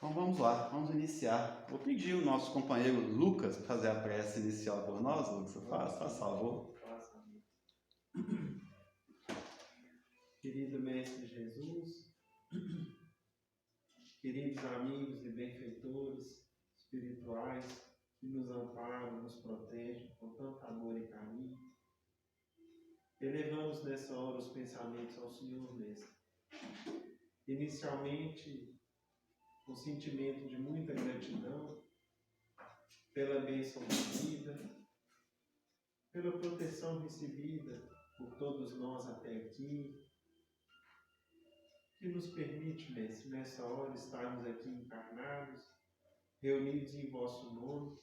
Então vamos lá, vamos iniciar. Vou pedir o nosso companheiro Lucas para fazer a prece inicial por nós. Lucas, faz favor. Querido Mestre Jesus, queridos amigos e benfeitores espirituais que nos amparam, nos protegem com tanto amor e carinho, elevamos nessa hora os pensamentos ao Senhor Mestre. Inicialmente, um sentimento de muita gratidão pela bênção da vida, pela proteção recebida por todos nós até aqui, que nos permite, Mestre, nessa hora estarmos aqui encarnados, reunidos em vosso nome,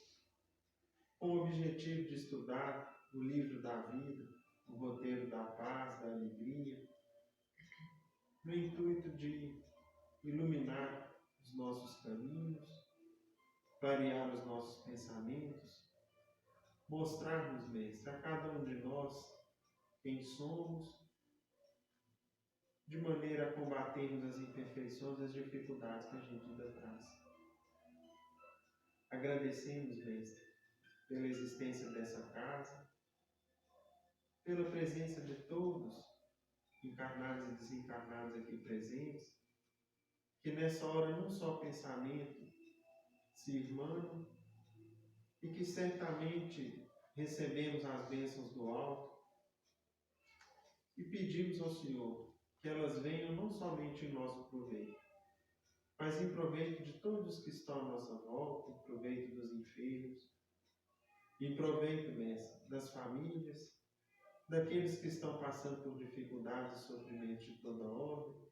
com o objetivo de estudar o livro da vida, o roteiro da paz, da alegria, no intuito de iluminar os nossos caminhos, clarear os nossos pensamentos, mostrar-nos, Mestre, a cada um de nós quem somos, de maneira a combatermos as imperfeições e as dificuldades que a gente ainda traz. Agradecemos, Mestre, pela existência dessa casa, pela presença de todos, encarnados e desencarnados aqui presentes, que nessa hora não só pensamento se irmanam e que certamente recebemos as bênçãos do alto e pedimos ao Senhor que elas venham não somente em nosso proveito, mas em proveito de todos que estão à nossa volta, em proveito dos enfermos, em proveito, Mestre, das famílias, daqueles que estão passando por dificuldades e sofrimentos de toda ordem,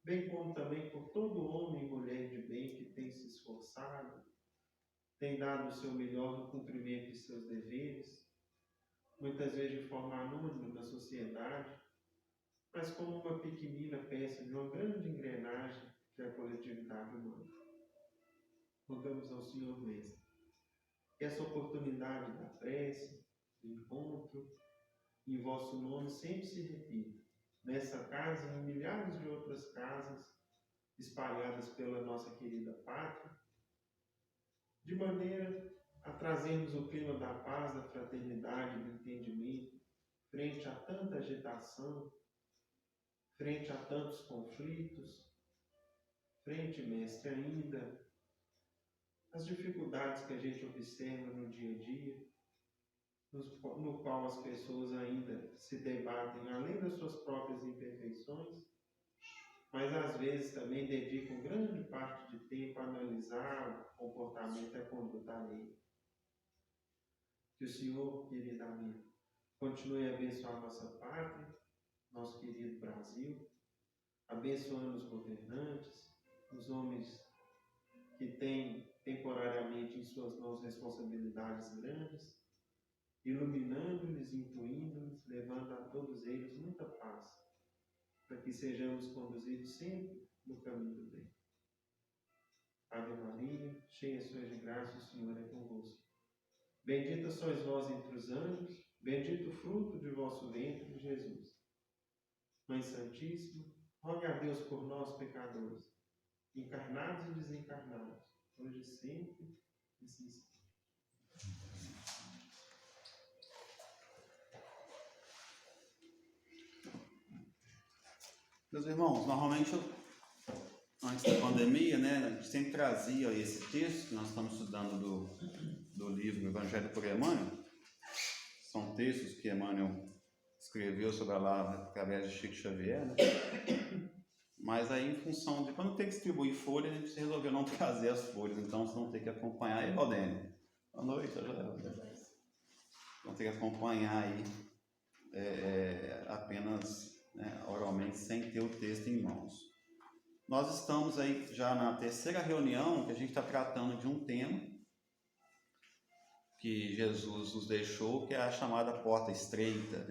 bem como também por todo homem e mulher de bem que tem se esforçado, tem dado o seu melhor no cumprimento de seus deveres, muitas vezes de forma anônima na sociedade, mas como uma pequenina peça de uma grande engrenagem que é a coletividade humana. Rogamos ao Senhor Mestre que essa oportunidade da prece, do encontro, em vosso nome sempre se repita, nessa casa e em milhares de outras casas espalhadas pela nossa querida pátria, de maneira a trazermos o clima da paz, da fraternidade, do entendimento, frente a tanta agitação, frente a tantos conflitos, frente, Mestre, ainda às dificuldades que a gente observa no dia a dia, no qual as pessoas ainda se debatem além das suas próprias imperfeições, mas às vezes também dedicam grande parte de tempo a analisar o comportamento e a conduta alheia. Que o Senhor, querido amigo, continue a abençoar nossa pátria, nosso querido Brasil, abençoando os governantes, os homens que têm temporariamente em suas mãos responsabilidades grandes, iluminando-lhes, incluindo-lhes, levando a todos eles muita paz, para que sejamos conduzidos sempre no caminho do bem. Ave Maria, cheia sois de graça, o Senhor é convosco. Bendita sois vós entre os anjos, bendito o fruto de vosso ventre, Jesus. Mãe Santíssima, rogue a Deus por nós, pecadores, encarnados e desencarnados, hoje e sempre, e sempre. Meus irmãos, normalmente, antes da pandemia, a gente sempre trazia esse texto que nós estamos estudando do livro Evangelho por Emmanuel. São textos que Emmanuel escreveu sobre a Lavra através de Chico Xavier, Mas aí, em função de quando tem que distribuir folhas, a gente resolveu não trazer as folhas, então vocês vão ter que acompanhar aí, Valdênio. Boa noite, vão ter que acompanhar aí apenas oralmente, sem ter o texto em mãos. Nós estamos aí já na terceira reunião que a gente está tratando de um tema que Jesus nos deixou, que é a chamada porta estreita,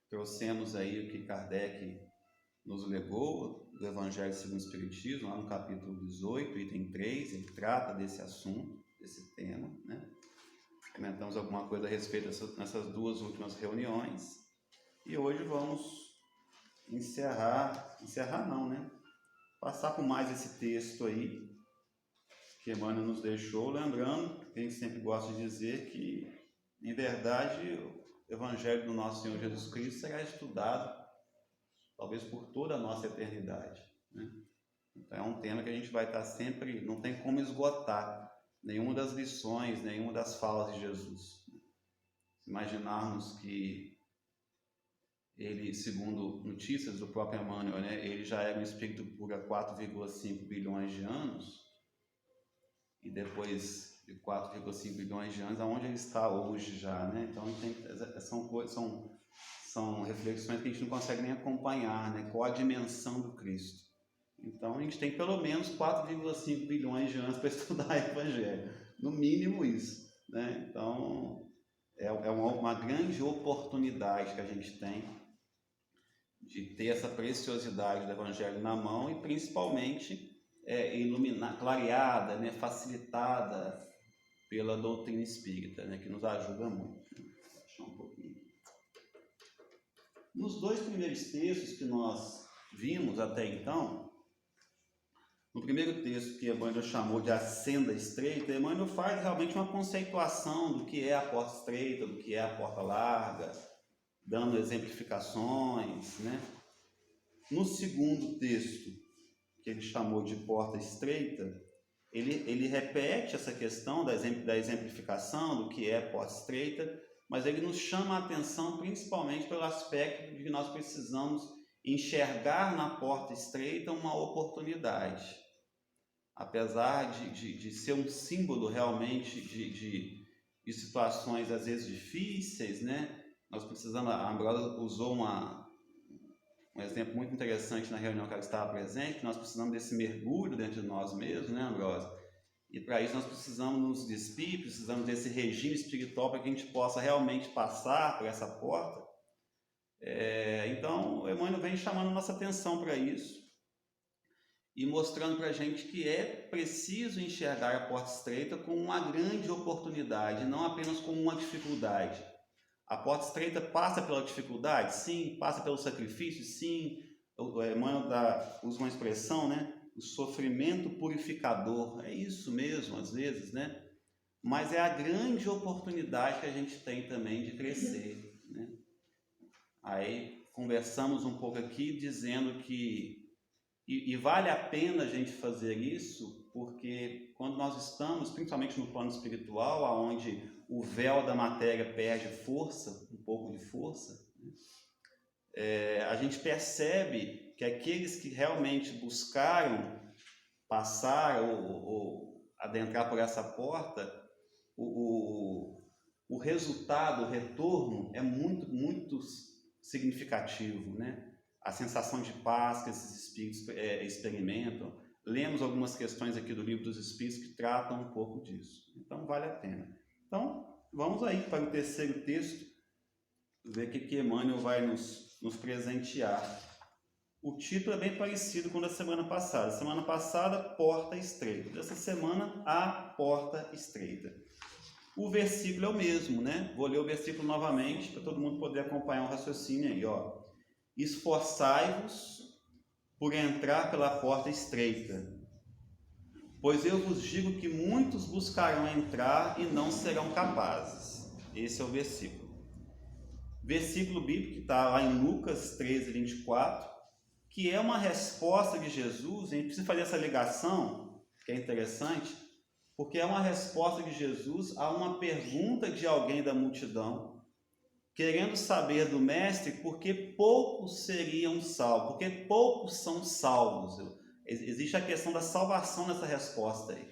Trouxemos aí o que Kardec nos legou do Evangelho segundo o Espiritismo, lá no capítulo 18, item 3, ele trata desse assunto, desse tema, Comentamos alguma coisa a respeito nessas duas últimas reuniões, e hoje vamos passar por mais esse texto aí, que Emmanuel nos deixou, lembrando, que a gente sempre gosta de dizer que, em verdade, o Evangelho do nosso Senhor Jesus Cristo será estudado, talvez por toda a nossa eternidade, né? Então é um tema que a gente vai estar sempre, não tem como esgotar nenhuma das lições, nenhuma das falas de Jesus. Imaginarmos que ele, segundo notícias do próprio Emmanuel, né, ele já era um espírito puro há 4,5 bilhões de anos, e depois de 4,5 bilhões de anos, aonde ele está hoje já, né? Então são reflexões que a gente não consegue nem acompanhar, né? Qual a dimensão do Cristo. Então a gente tem pelo menos 4,5 bilhões de anos para estudar o Evangelho, no mínimo isso, né? Então é uma grande oportunidade que a gente tem de ter essa preciosidade do Evangelho na mão e principalmente iluminada, clareada, né, facilitada pela doutrina espírita, né, que nos ajuda muito. Vou achar um pouquinho. Nos dois primeiros textos que nós vimos até então, no primeiro texto que Emmanuel chamou de A Senda Estreita, Emmanuel faz realmente uma conceituação do que é a porta estreita, do que é a porta larga, dando exemplificações, né? No segundo texto, que ele chamou de porta estreita, ele repete essa questão da exemplificação do que é porta estreita, mas ele nos chama a atenção principalmente pelo aspecto de que nós precisamos enxergar na porta estreita uma oportunidade. Apesar de ser um símbolo realmente de situações às vezes difíceis, né? Nós precisamos, a Ambrosa usou um exemplo muito interessante na reunião que ela estava presente, nós precisamos desse mergulho dentro de nós mesmos, né, Ambrosa? E para isso nós precisamos nos despir, precisamos desse regime espiritual para que a gente possa realmente passar por essa porta. Então, o Emmanuel vem chamando nossa atenção para isso e mostrando para a gente que é preciso enxergar a porta estreita como uma grande oportunidade, não apenas como uma dificuldade. A porta estreita passa pela dificuldade? Sim. Passa pelo sacrifício? Sim. O Emmanuel usa uma expressão, né? O sofrimento purificador. É isso mesmo, às vezes, né? Mas é a grande oportunidade que a gente tem também de crescer, né? Aí conversamos um pouco aqui dizendo que e vale a pena a gente fazer isso, porque quando nós estamos, principalmente no plano espiritual, onde o véu da matéria perde força, um pouco de força, né? A gente percebe que aqueles que realmente buscaram passar ou adentrar por essa porta, o resultado, o retorno é muito, muito significativo, né? A sensação de paz que esses espíritos experimentam. Lemos algumas questões aqui do Livro dos Espíritos que tratam um pouco disso. Então, vale a pena. Então, vamos aí para o terceiro texto, ver o que Emmanuel vai nos presentear. O título é bem parecido com o da semana passada. Semana passada, Porta Estreita. Dessa semana, A Porta Estreita. O versículo é o mesmo, né? Vou ler o versículo novamente para todo mundo poder acompanhar o raciocínio aí, ó. Esforçai-vos por entrar pela porta estreita, pois eu vos digo que muitos buscarão entrar e não serão capazes. Esse é o versículo. Versículo bíblico que está lá em Lucas 13, 24, que é uma resposta de Jesus. A gente precisa fazer essa ligação, que é interessante, porque é uma resposta de Jesus a uma pergunta de alguém da multidão, querendo saber do mestre por que poucos seriam salvos, porque poucos são salvos. Existe a questão da salvação nessa resposta aí.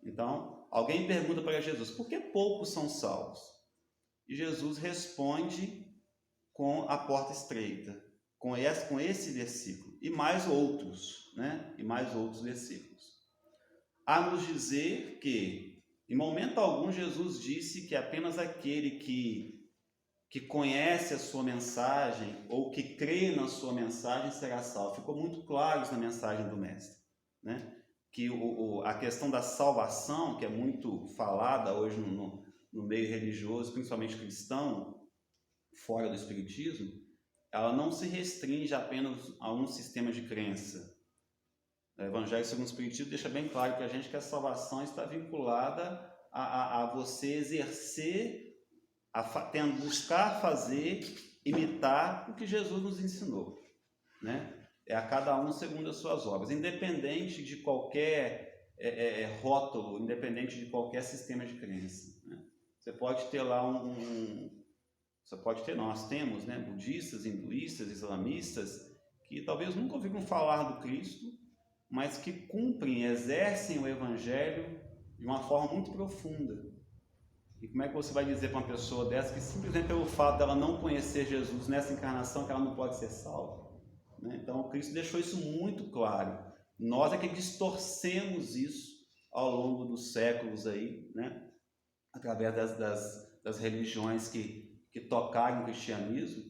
Então, alguém pergunta para Jesus, por que poucos são salvos? E Jesus responde com a porta estreita, com esse versículo, e mais outros, né? E mais outros versículos. A nos dizer que, em momento algum, Jesus disse que apenas aquele que conhece a sua mensagem ou que crê na sua mensagem será salvo. Ficou muito claro isso na mensagem do mestre, né? Que a questão da salvação, que é muito falada hoje no meio religioso, principalmente cristão, fora do espiritismo, ela não se restringe apenas a um sistema de crença. O Evangelho segundo o Espiritismo deixa bem claro para a gente que a salvação está vinculada a você exercer, buscar fazer, imitar o que Jesus nos ensinou, né? É a cada um segundo as suas obras, independente de qualquer rótulo, independente de qualquer sistema de crença, né? Você pode ter lá nós temos, né, budistas, hinduístas, islamistas, que talvez nunca ouviram falar do Cristo, mas que cumprem, exercem o Evangelho de uma forma muito profunda. E como é que você vai dizer para uma pessoa dessa que simplesmente pelo fato dela não conhecer Jesus nessa encarnação que ela não pode ser salva? Né? Então, o Cristo deixou isso muito claro. Nós é que distorcemos isso ao longo dos séculos aí, né? Através das religiões que tocaram o cristianismo,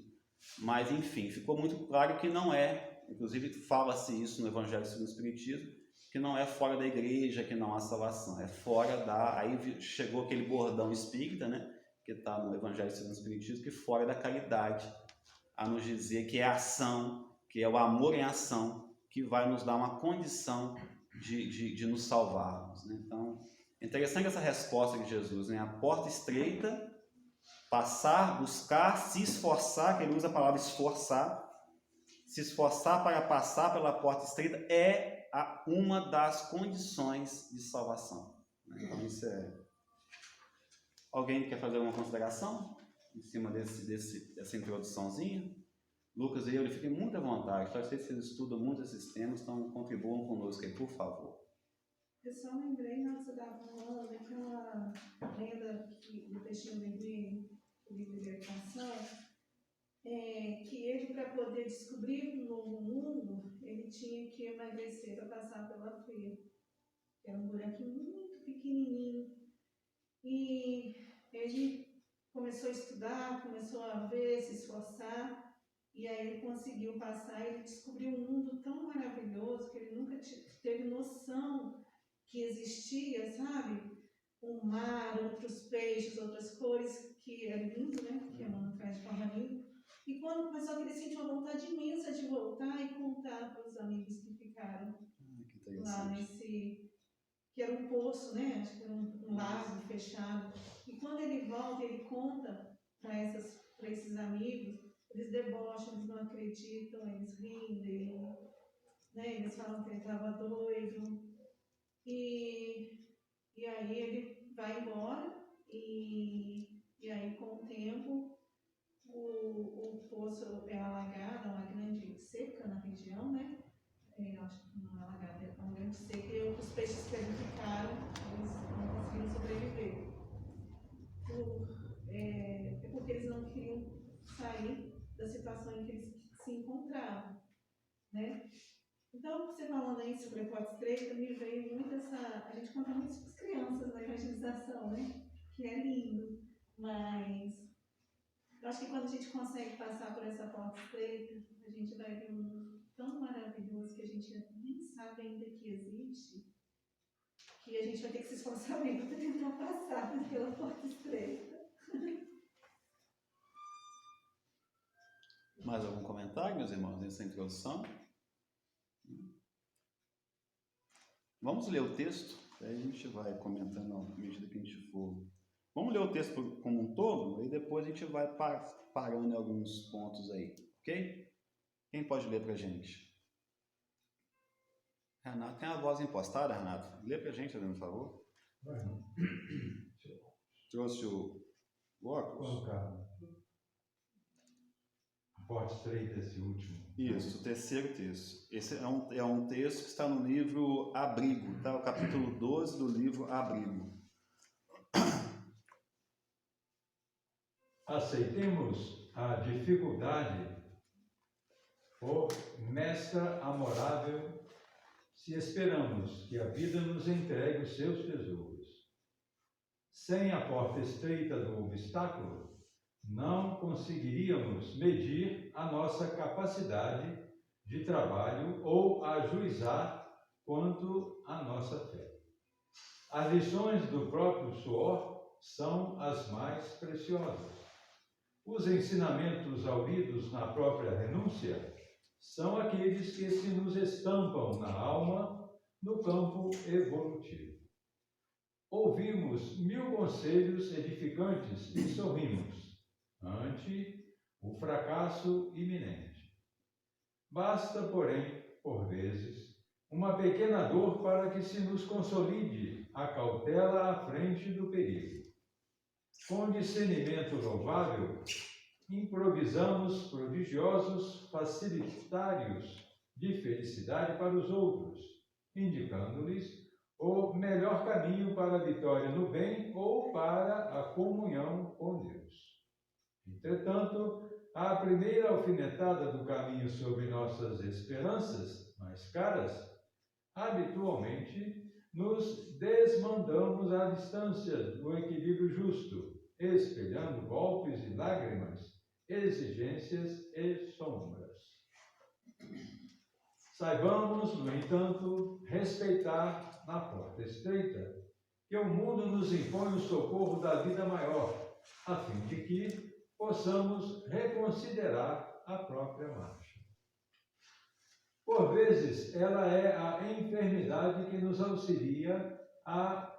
mas enfim, ficou muito claro que não é, inclusive fala-se isso no Evangelho segundo o Espiritismo, que não é fora da igreja que não há salvação, é fora aí chegou aquele bordão espírita, né, que está no Evangelho segundo o Espiritismo, que fora da caridade, a nos dizer que é a ação, que é o amor em ação, que vai nos dar uma condição de nos salvarmos, né? Então, é interessante essa resposta de Jesus, né? A porta estreita, passar, buscar, se esforçar, que ele usa a palavra esforçar, se esforçar para passar pela porta estreita é uma das condições de salvação, né? Então isso é... Alguém quer fazer alguma consideração em cima dessa introduçãozinha? Lucas e eu, fiquem muito à vontade, eu sei que vocês estudam muito esses temas, então contribuam conosco aí, por favor. Eu só lembrei, na hora que você estava falando, daquela lenda do peixinho vermelho, do livro de Libertação, que ele, para poder descobrir um novo mundo, ele tinha que emagrecer para passar pela feira. Era um buraquinho muito pequenininho. E ele começou a estudar, começou a ver, se esforçar, e aí ele conseguiu passar, ele descobriu um mundo tão maravilhoso que ele nunca teve noção que existia, sabe? O mar, outros peixes, outras cores, que é lindo, né? Que a Mano traz de forma linda. E quando começou que ele sentiu uma vontade imensa de voltar e contar para os amigos que ficaram lá nesse... que era um poço, né? Acho que era um lago fechado. E quando ele volta, ele conta para esses amigos, eles debocham, eles não acreditam, eles riem dele, né? Eles falam que ele estava doido. E aí ele vai embora e aí com o tempo o poço é alagado, uma grande seca na região, né? Acho que não é alagado, é uma grande seca e os peixes que ali ficaram, eles não conseguiram sobreviver. Porque eles não queriam sair da situação em que eles se encontravam, né? Então, você falando aí sobre a porta estreita, me veio muito a gente conta muito para as crianças na evangelização, né? Que é lindo, mas eu acho que quando a gente consegue passar por essa porta estreita, a gente vai ver um mundo tão maravilhoso que a gente nem sabe ainda que existe, que a gente vai ter que se esforçar bem para tentar passar pela porta estreita. Mais algum comentário, meus irmãos, nessa introdução? Vamos ler o texto, aí a gente vai comentando à medida que a gente for. Vamos ler o texto como um todo, e depois a gente vai parando em alguns pontos aí, ok? Quem pode ler para a gente? Renato, tem a voz impostada, Renato? Lê para a gente, por favor. Trouxe o óculos? Porta estreita, esse último. Isso, o terceiro texto. Esse é um texto que está no livro Abrigo, tá? O capítulo 12 do livro Abrigo. Aceitemos a dificuldade por mestra amorável, se esperamos que a vida nos entregue os seus tesouros. Sem a porta estreita do obstáculo, não conseguiríamos medir a nossa capacidade de trabalho ou ajuizar quanto à nossa fé. As lições do próprio suor são as mais preciosas. Os ensinamentos ouvidos na própria renúncia são aqueles que se nos estampam na alma no campo evolutivo. Ouvimos 1000 conselhos edificantes e sorrimos ante o fracasso iminente. Basta, porém, por vezes, uma pequena dor para que se nos consolide a cautela à frente do perigo. Com discernimento louvável, improvisamos prodigiosos facilitários de felicidade para os outros, indicando-lhes o melhor caminho para a vitória no bem ou para a comunhão com Deus. Entretanto, a primeira alfinetada do caminho sobre nossas esperanças mais caras, habitualmente nos desmandamos à distância do equilíbrio justo, espelhando golpes e lágrimas, exigências e sombras. Saibamos, no entanto, respeitar na porta estreita que o mundo nos impõe o socorro da vida maior, a fim de que possamos reconsiderar a própria marcha. Por vezes, ela é a enfermidade que nos auxilia a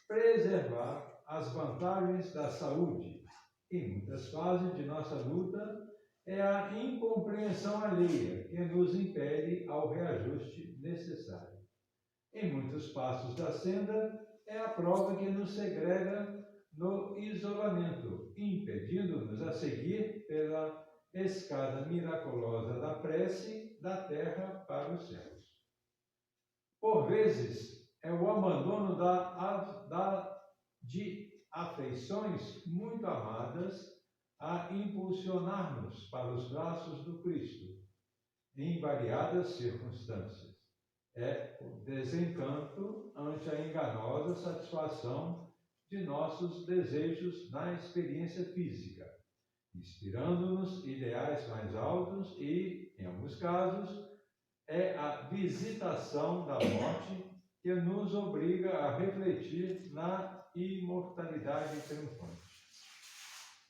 preservar as vantagens da saúde. Em muitas fases de nossa luta, é a incompreensão alheia que nos impele ao reajuste necessário. Em muitos passos da senda, é a prova que nos segrega no isolamento, impedindo-nos a seguir pela escada miraculosa da prece da terra para os céus. Por vezes, é o abandono de afeições muito amadas a impulsionar-nos para os braços do Cristo, em variadas circunstâncias. É o desencanto ante a enganosa satisfação de nossos desejos na experiência física, inspirando-nos ideais mais altos e, em alguns casos, é a visitação da morte que nos obriga a refletir na imortalidade triunfante.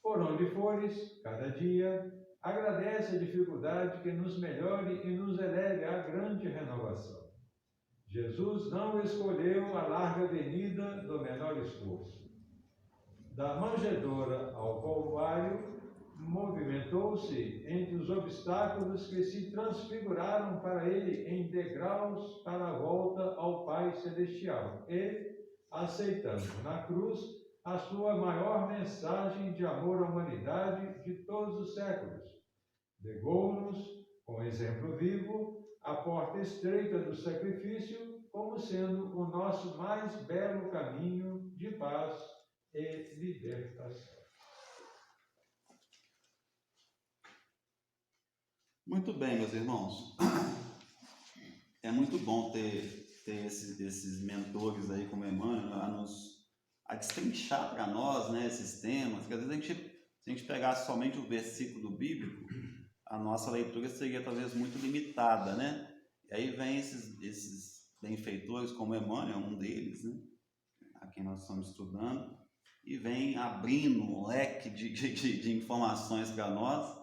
Por onde fores, cada dia, agradece a dificuldade que nos melhore e nos eleve à grande renovação. Jesus não escolheu a larga avenida do menor esforço. Da manjedoura ao Calvário, movimentou-se entre os obstáculos que se transfiguraram para ele em degraus para a volta ao Pai Celestial e, aceitando na cruz a sua maior mensagem de amor à humanidade de todos os séculos, legou-nos, com exemplo vivo, a porta estreita do sacrifício como sendo o nosso mais belo caminho de paz e libertação. Muito bem, meus irmãos. É muito bom ter esses mentores aí como Emmanuel a destrinchar para nós, né, esses temas, porque às vezes se a gente pegasse somente o versículo bíblico, a nossa leitura seria talvez muito limitada, né? E aí vem esses benfeitores como Emmanuel, um deles, né, a quem nós estamos estudando, e vem abrindo um leque de informações para nós,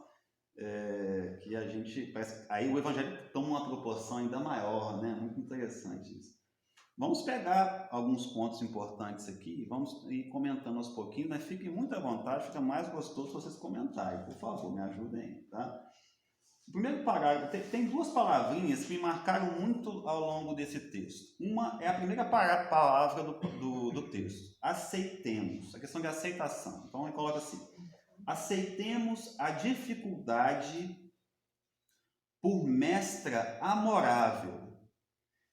que a gente parece, aí o evangelho toma uma proporção ainda maior, né? Muito interessante isso. Vamos pegar alguns pontos importantes aqui, vamos ir comentando aos pouquinhos, mas fiquem muito à vontade, fica mais gostoso se vocês comentarem, por favor, me ajudem, tá? O primeiro parágrafo, tem duas palavrinhas que me marcaram muito ao longo desse texto. Uma é a primeira palavra do texto, aceitemos, a questão de aceitação. Então ele coloca assim: aceitemos a dificuldade por mestra amorável,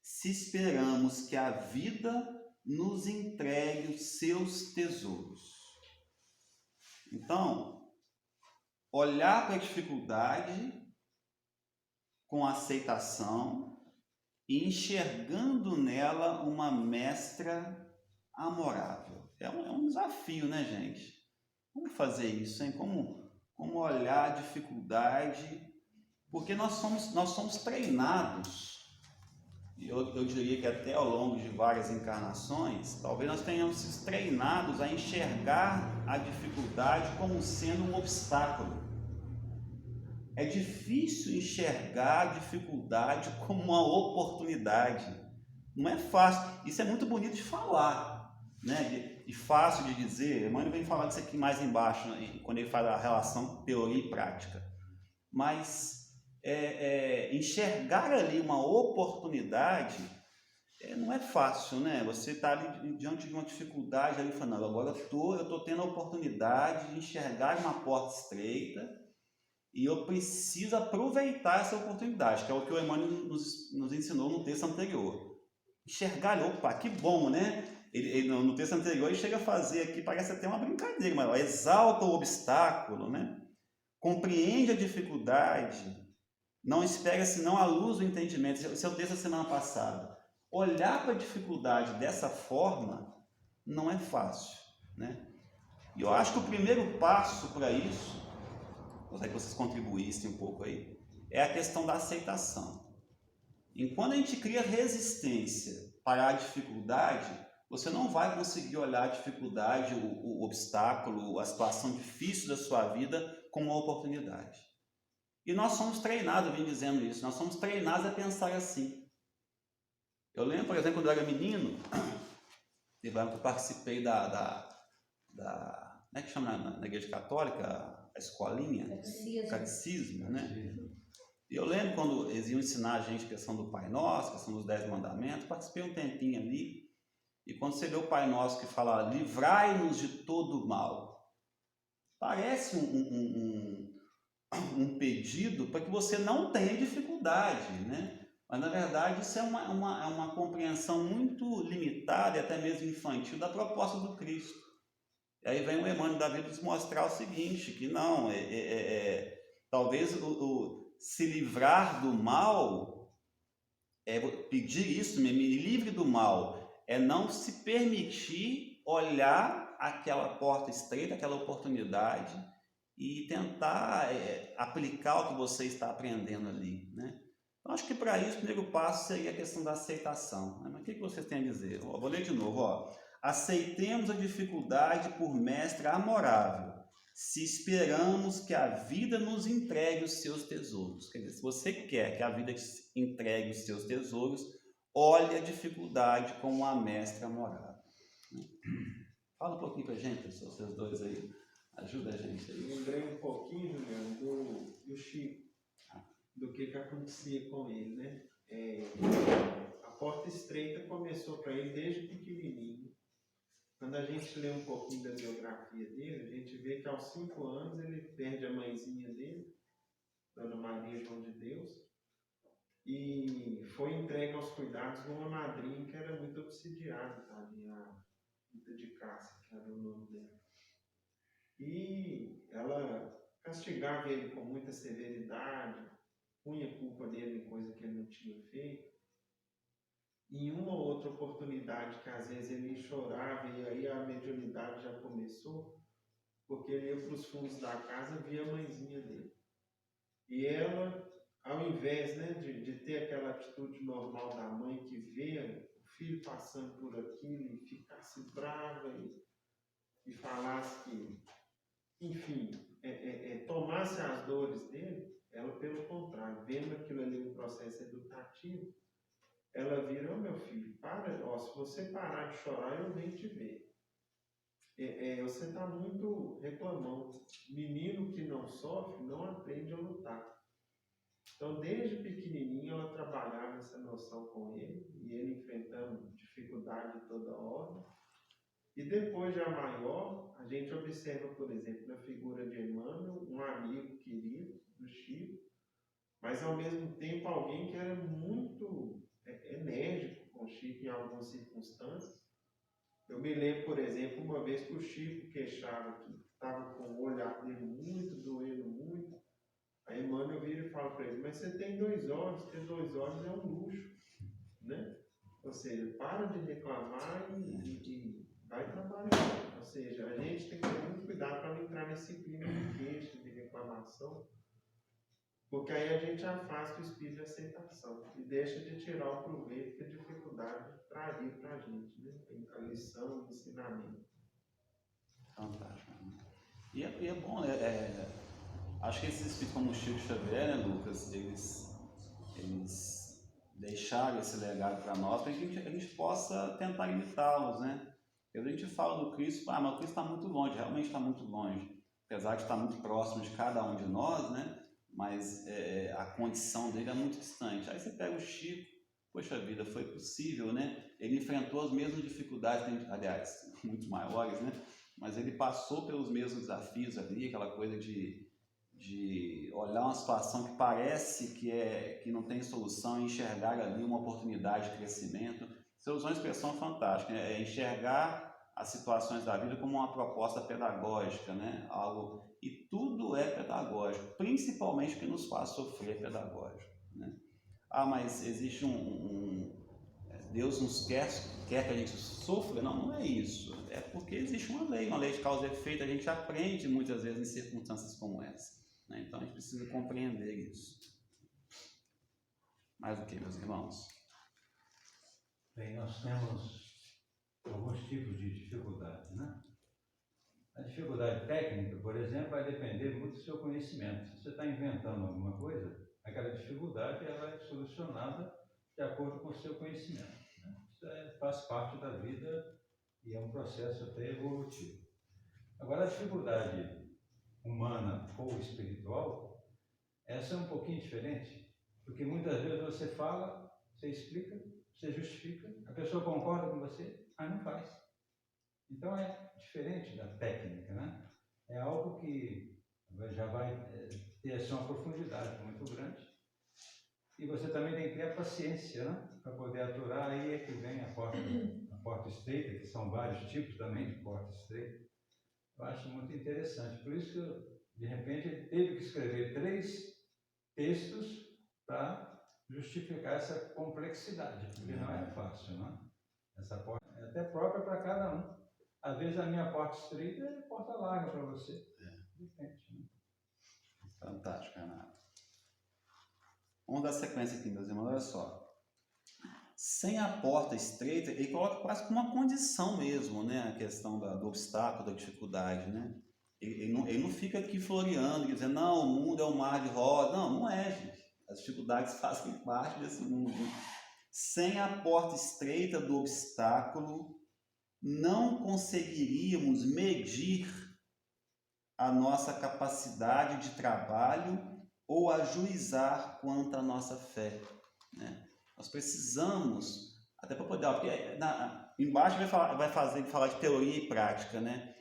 se esperamos que a vida nos entregue os seus tesouros. Então, olhar para a dificuldade com aceitação e enxergando nela uma mestra amorável. É um desafio, né, gente? Como fazer isso, hein? Como olhar a dificuldade? Porque nós somos treinados, e eu diria que até ao longo de várias encarnações, talvez nós tenhamos sido treinados a enxergar a dificuldade como sendo um obstáculo. É difícil enxergar a dificuldade como uma oportunidade. Não é fácil. Isso é muito bonito de falar, né? E fácil de dizer. Emmanuel vem falar disso aqui mais embaixo, né? Quando ele fala a relação teoria e prática. Mas enxergar ali uma oportunidade não é fácil, né? Você está ali diante de uma dificuldade, ali falando, agora eu estou tendo a oportunidade de enxergar uma porta estreita e eu preciso aproveitar essa oportunidade, que é o que o Emmanuel nos ensinou no texto anterior. Enxergar, opa, que bom, né? Ele, no texto anterior ele chega a fazer aqui, parece até uma brincadeira, mas exalta o obstáculo, né? Compreende a dificuldade, não espera senão a luz do entendimento. Esse é o texto da semana passada. Olhar para a dificuldade dessa forma não é fácil, né? E eu acho que o primeiro passo para isso, gostaria que vocês contribuíssem um pouco aí, é a questão da aceitação. Enquanto a gente cria resistência para a dificuldade, você não vai conseguir olhar a dificuldade, o obstáculo, a situação difícil da sua vida como uma oportunidade. E nós somos treinados, eu vim dizendo isso, nós somos treinados a pensar assim. Eu lembro, por exemplo, quando eu era menino, eu participei como é que chama na Igreja Católica? A escolinha? Catecismo, né? E eu lembro quando eles iam ensinar a gente a questão do Pai Nosso, a questão dos 10 mandamentos, participei um tempinho ali, e quando você vê o Pai Nosso que fala, livrai-nos de todo mal, parece um pedido para que você não tenha dificuldade, né? Mas, na verdade, isso é uma compreensão muito limitada e até mesmo infantil da proposta do Cristo. E aí vem o Emmanuel da vida nos mostrar o seguinte, que não, talvez se livrar do mal, pedir isso, me livre do mal, é não se permitir olhar aquela porta estreita, aquela oportunidade e tentar aplicar o que você está aprendendo ali, né? Então, acho que para isso o primeiro passo seria a questão da aceitação, né? Mas o que vocês têm a dizer? Eu vou ler de novo, Aceitemos a dificuldade por mestre amorável, se esperamos que a vida nos entregue os seus tesouros. Quer dizer, se você quer que a vida te entregue os seus tesouros, olhe a dificuldade como uma mestra amorável. Fala um pouquinho para a gente, pessoal, vocês dois aí. Ajuda a gente aí. Lembrei um pouquinho, Juliano, do Chico, do que acontecia com ele, né? A porta estreita começou para ele desde pequenininho. Quando a gente lê um pouquinho da biografia dele, a gente vê que aos 5 anos ele perde a mãezinha dele, Dona Maria João de Deus, e foi entregue aos cuidados de uma madrinha que era muito obsidiada, tadinha, a Rita de Cássia, que era o nome dela. E ela castigava ele com muita severidade, punha culpa dele em coisa que ele não tinha feito. Em uma ou outra oportunidade que às vezes ele chorava e aí a mediunidade já começou, porque ele ia para os fundos da casa e via a mãezinha dele. E ela, ao invés, né, de ter aquela atitude normal da mãe que vê o filho passando por aquilo e ficasse brava e falasse que, enfim, tomasse as dores dele, ela, pelo contrário, vendo aquilo ali um processo educativo, ela vira, meu filho, para, se você parar de chorar, eu venho te ver. Você está muito reclamando. Menino que não sofre, não aprende a lutar. Então, desde pequenininho, ela trabalhava essa noção com ele, e ele enfrentando dificuldade de toda ordem. E depois, já maior, a gente observa, por exemplo, na figura de Emmanuel, um amigo querido do Chico, mas, ao mesmo tempo, alguém que era muito enérgico com o Chico em algumas circunstâncias. Eu me lembro, por exemplo, uma vez que o Chico queixava que estava com o olhar dele muito, doendo muito. Aí Emmanuel vira e fala para ele, mas você tem 2 olhos, ter 2 olhos é um luxo, né? Ou seja, para de reclamar e vai trabalhar. Ou seja, a gente tem que ter muito cuidado para não entrar nesse clima de queixa, de reclamação, porque aí a gente afasta o espírito de aceitação e deixa de tirar o proveito que a dificuldade traria para a gente, né? A lição, o ensinamento. Fantástico. E é bom, Acho que esses espíritos como o Chico Xavier, né, Lucas, eles deixaram esse legado para nós, para que a gente possa tentar imitá-los, né? Porque a gente fala do Cristo, mas o Cristo está muito longe, realmente está muito longe, apesar de estar muito próximo de cada um de nós, né? Mas a condição dele é muito distante. Aí você pega o Chico, poxa vida, foi possível, né? Ele enfrentou as mesmas dificuldades, aliás, muito maiores, né? Mas ele passou pelos mesmos desafios ali, aquela coisa de olhar uma situação que parece que não tem solução e enxergar ali uma oportunidade de crescimento. Você usou uma expressão fantástica, né? É enxergar as situações da vida como uma proposta pedagógica, né? Algo, e tudo é pedagógico, principalmente o que nos faz sofrer é pedagógico, né? Ah, mas existe Deus nos quer que a gente sofra? Não, não é isso. É porque existe uma lei de causa e efeito. A gente aprende muitas vezes em circunstâncias como essa, né? Então a gente precisa compreender isso. Mais o que, meus irmãos? Bem, nós temos alguns tipos de dificuldade, né? A dificuldade técnica, por exemplo, vai depender muito do seu conhecimento. Se você está inventando alguma coisa, aquela dificuldade ela é solucionada de acordo com o seu conhecimento, né? Isso faz parte da vida e é um processo até evolutivo. Agora, a dificuldade humana ou espiritual, essa é um pouquinho diferente, porque muitas vezes você fala, você explica, você justifica, a pessoa concorda com você, mas não faz. Então é diferente da técnica, né? É algo que já vai ter assim, uma profundidade muito grande. E você também tem que ter a paciência, né? Para poder aturar. Aí é que vem a porta estreita, que são vários tipos também de porta estreita. Eu acho muito interessante. Por isso que eu, de repente, ele teve que escrever 3 textos para justificar essa complexidade, porque não é fácil, né? Essa porta é até própria para cada um. Às vezes a minha porta estreita é porta larga para você. Depende, né? Fantástico, Renato. Vamos dar sequência aqui, meus irmãos, olha só. Sem a porta estreita, ele coloca quase como uma condição mesmo, né? A questão do obstáculo, da dificuldade, né? Ele não fica aqui floreando, dizendo, não, o mundo é um mar de rosa. Não, não é, gente. As dificuldades fazem parte desse mundo. Sem a porta estreita do obstáculo, não conseguiríamos medir a nossa capacidade de trabalho ou ajuizar quanto à nossa fé, né? Nós precisamos, até para poder, porque embaixo vai falar de teoria e prática, né?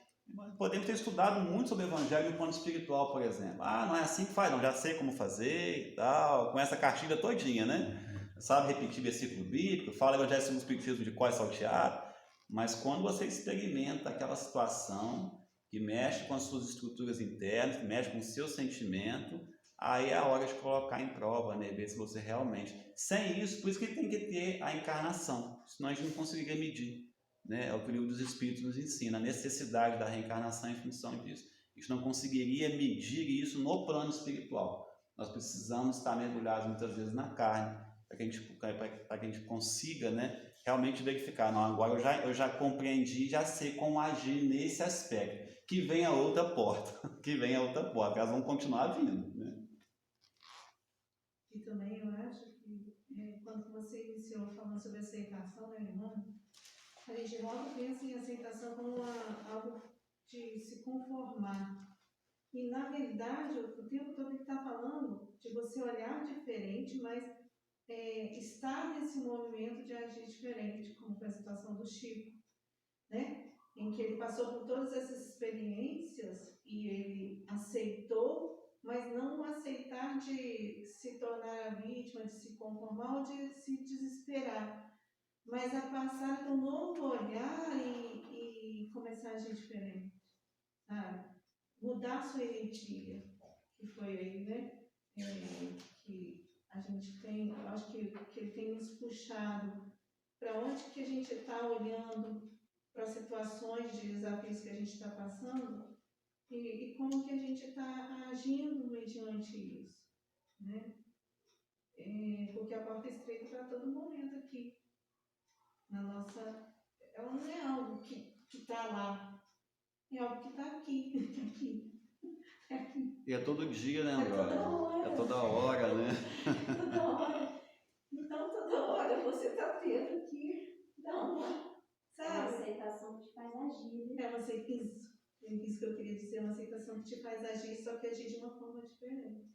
Podemos ter estudado muito sobre o Evangelho no plano espiritual, por exemplo. Ah, não é assim que faz, não, já sei como fazer e tal, com essa cartilha todinha, né? Sabe repetir versículo bíblico, fala Evangelho segundo o Espiritismo de cor e salteado, mas quando você experimenta aquela situação que mexe com as suas estruturas internas, que mexe com o seu sentimento, aí é a hora de colocar em prova, né? Ver se você realmente... Sem isso, por isso que tem que ter a encarnação, senão a gente não conseguiria medir, né? É o que o livro dos Espíritos nos ensina, a necessidade da reencarnação em função disso. A gente não conseguiria medir isso no plano espiritual. Nós precisamos estar mergulhados muitas vezes na carne, para que a gente consiga, né, realmente verificar. Não, agora eu já compreendi, já sei como agir nesse aspecto. Que venha outra porta, que venha outra porta, elas vão continuar vindo, né? E também eu acho que quando você iniciou falando sobre aceitação, né, irmã? A gente logo pensa em aceitação como algo de se conformar. E, na verdade, o tempo todo ele está falando de você olhar diferente, mas estar nesse movimento de agir diferente, como foi a situação do Chico, né? Em que ele passou por todas essas experiências e ele aceitou, mas não aceitar de se tornar a vítima, de se conformar ou de se desesperar, mas a passar de um novo olhar e começar a agir diferente, sabe? Mudar sua energia, que foi aí, né? Que a gente tem, eu acho que ele tem nos puxado para onde que a gente está olhando para as situações de desafios que a gente está passando e como que a gente está agindo mediante isso, né? Porque a porta estreita está a todo momento aqui na nossa, ela não é algo que está lá, é algo que está aqui, aqui. E é todo dia, né, É André? toda hora. É toda hora, né? Toda hora. Então, toda hora você está tendo que dar uma, É uma sabe? aceitação que te faz agir. Né? É uma aceitação, isso que eu queria dizer, uma aceitação que te faz agir, só que agir de uma forma diferente.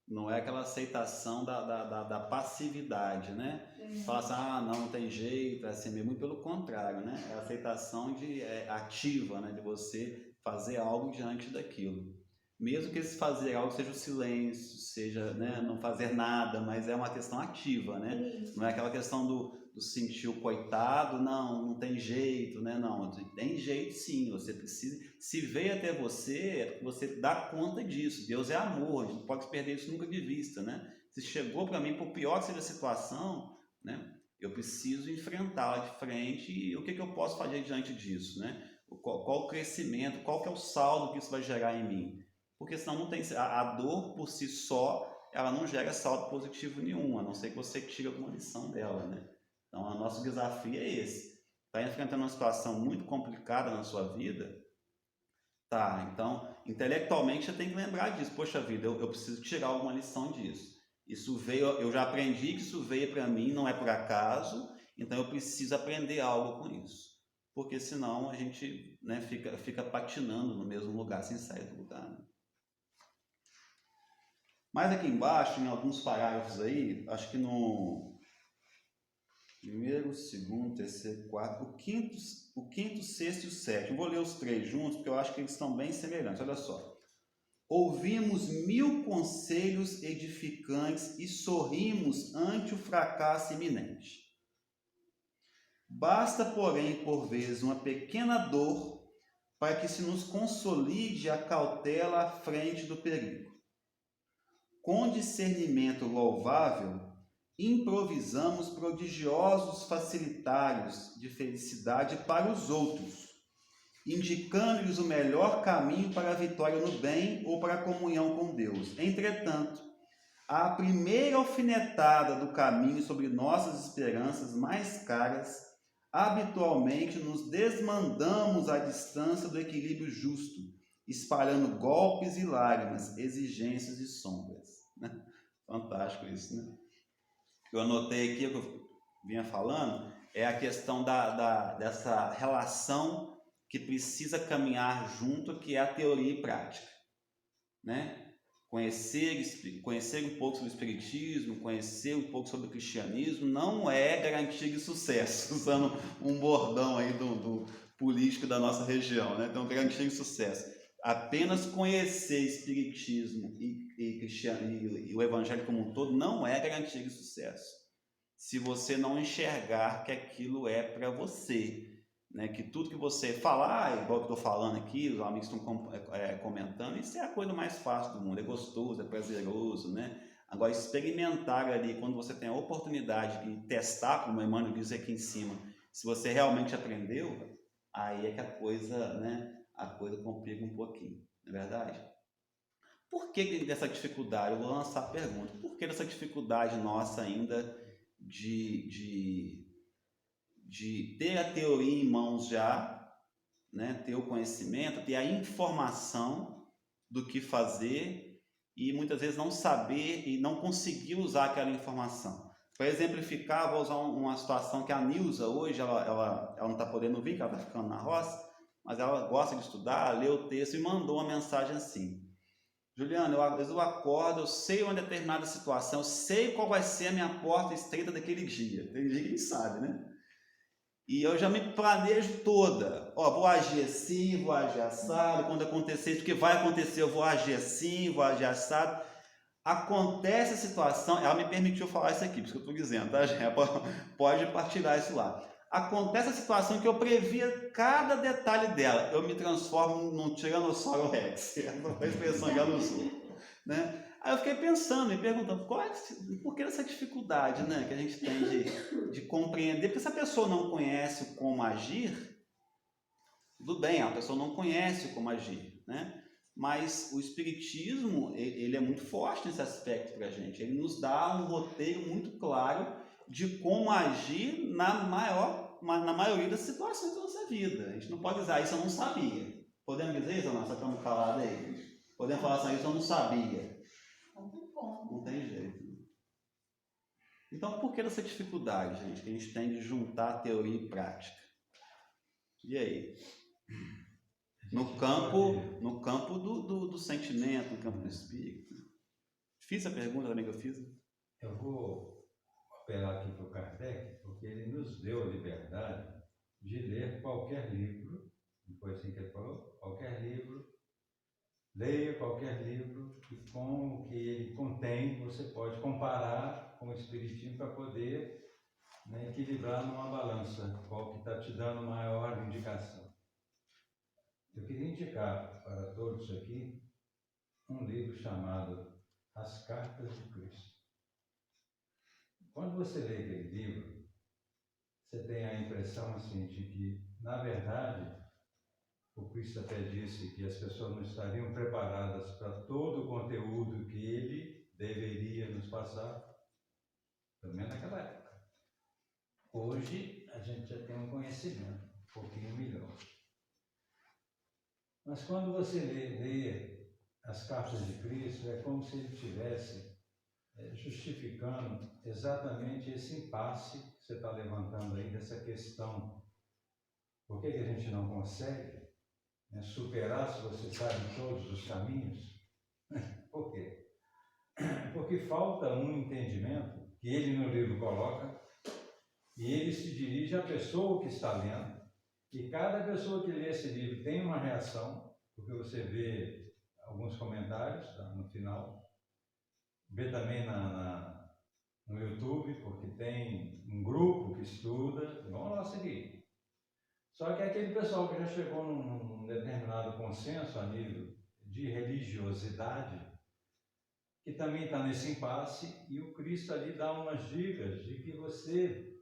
Não é aquela aceitação da passividade, né? Fala assim, não tem jeito, é assim mesmo. Muito pelo contrário, né? É a aceitação ativa, né? De você fazer algo diante daquilo. Mesmo que esse fazer algo seja o silêncio, seja, né, não fazer nada, mas é uma questão ativa, né? Isso. Não é aquela questão do sentir o coitado, não tem jeito, né? Não, tem jeito sim, você precisa. Se veio até você, você dá conta disso. Deus é amor, a gente não pode perder isso nunca de vista, né? Se chegou para mim, por pior que seja a situação, né? Eu preciso enfrentá-la de frente e o que eu posso fazer diante disso, né? Qual o crescimento, qual que é o saldo que isso vai gerar em mim? Porque senão não tem, a dor por si só, ela não gera saldo positivo nenhum, a não ser que você tire alguma lição dela, né? Então, o nosso desafio é esse. Está enfrentando uma situação muito complicada na sua vida? Tá, então, intelectualmente você tem que lembrar disso. Poxa vida, eu preciso tirar alguma lição disso. Isso veio, eu já aprendi que isso veio para mim, não é por acaso, então eu preciso aprender algo com isso. Porque senão a gente, né, fica patinando no mesmo lugar, sem sair do lugar, né? Mas aqui embaixo, em alguns parágrafos aí, acho que no primeiro, segundo, terceiro, quarto, o quinto, sexto e o sétimo. Eu vou ler os três juntos, porque eu acho que eles estão bem semelhantes. Olha só. Ouvimos 1000 conselhos edificantes e sorrimos ante o fracasso iminente. Basta, porém, por vezes, uma pequena dor para que se nos consolide a cautela à frente do perigo. Com discernimento louvável, improvisamos prodigiosos facilitários de felicidade para os outros, indicando-lhes o melhor caminho para a vitória no bem ou para a comunhão com Deus. Entretanto, a primeira alfinetada do caminho sobre nossas esperanças mais caras, habitualmente nos desmandamos à distância do equilíbrio justo, espalhando golpes e lágrimas, exigências e sombras. Fantástico isso, né? Eu anotei aqui, o que eu vinha falando, é a questão dessa relação que precisa caminhar junto, que é a teoria e prática, né? Conhecer um pouco sobre o espiritismo, conhecer um pouco sobre o cristianismo, não é garantia de sucesso, usando um bordão aí do político da nossa região, né? Então, garantia de sucesso. Apenas conhecer espiritismo e o evangelho como um todo não é garantia de sucesso. Se você não enxergar que aquilo é para você, né? Que tudo que você falar, igual que eu estou falando aqui, os amigos estão comentando, isso é a coisa mais fácil do mundo, é gostoso, é prazeroso, né? Agora, experimentar ali, quando você tem a oportunidade de testar, como o Emmanuel diz aqui em cima, se você realmente aprendeu, aí é que a coisa, né? A coisa complica um pouquinho, não é verdade? Por que dessa dificuldade? Eu vou lançar a pergunta. Por que dessa dificuldade nossa ainda de ter a teoria em mãos já, né? Ter o conhecimento, ter a informação do que fazer e muitas vezes não saber e não conseguir usar aquela informação? Para exemplificar, vou usar uma situação que a Nilza hoje, ela não está podendo vir, que ela está ficando na roça, mas ela gosta de estudar, lê o texto e mandou uma mensagem assim: Juliana, às vezes eu acordo, eu sei uma determinada situação, eu sei qual vai ser a minha porta estreita daquele dia. Tem dia que a gente sabe, né? E eu já me planejo toda. Vou agir assim, vou agir assado, quando acontecer isso, porque vai acontecer, eu vou agir assim, vou agir assado. Acontece a situação, ela me permitiu falar isso aqui, por isso que eu estou dizendo, tá, gente? Pode partilhar isso lá. Acontece a situação que eu previa cada detalhe dela, eu me transformo num Tiranossauro Rex, essa foi a expressão que ela usou, né? Aí eu fiquei pensando, me perguntando, por que essa dificuldade, né, que a gente tem de compreender? Porque se a pessoa não conhece como agir, tudo bem, a pessoa não conhece como agir, né? Mas o Espiritismo, ele é muito forte nesse aspecto para a gente, ele nos dá um roteiro muito claro de como agir na maioria das situações da nossa vida. A gente não pode dizer, isso eu não sabia. Podemos dizer isso ou não? Só estamos calados aí. Podemos falar assim, isso eu não sabia. Não tem como. Não tem jeito. Então, por que essa dificuldade, gente, que a gente tem de juntar teoria e prática? E aí? No campo do sentimento, no campo do espírito. Fiz a pergunta também que eu fiz. Eu vou apelar aqui para o Kardec, porque ele nos deu a liberdade de ler qualquer livro, foi assim que ele falou, qualquer livro, leia qualquer livro, e com o que ele contém, você pode comparar com o Espiritismo para poder, né, equilibrar numa balança, qual que está te dando maior indicação. Eu queria indicar para todos aqui um livro chamado As Cartas de Cristo. Quando você lê aquele livro, você tem a impressão assim de que, na verdade, o Cristo até disse que as pessoas não estariam preparadas para todo o conteúdo que ele deveria nos passar, pelo menos naquela época. Hoje, a gente já tem um conhecimento um pouquinho melhor. Mas quando você lê as cartas de Cristo, é como se ele estivesse justificando exatamente esse impasse que você está levantando aí, dessa questão. Por que a gente não consegue superar se você sabe todos os caminhos? Por quê? Porque falta um entendimento que ele no livro coloca, e ele se dirige à pessoa que está lendo, e cada pessoa que lê esse livro tem uma reação, porque você vê alguns comentários no final, vê também no YouTube, porque tem um grupo que estuda, vamos lá seguir. Só que aquele pessoal que já chegou num determinado consenso a nível de religiosidade, que também está nesse impasse, e o Cristo ali dá umas dicas de que você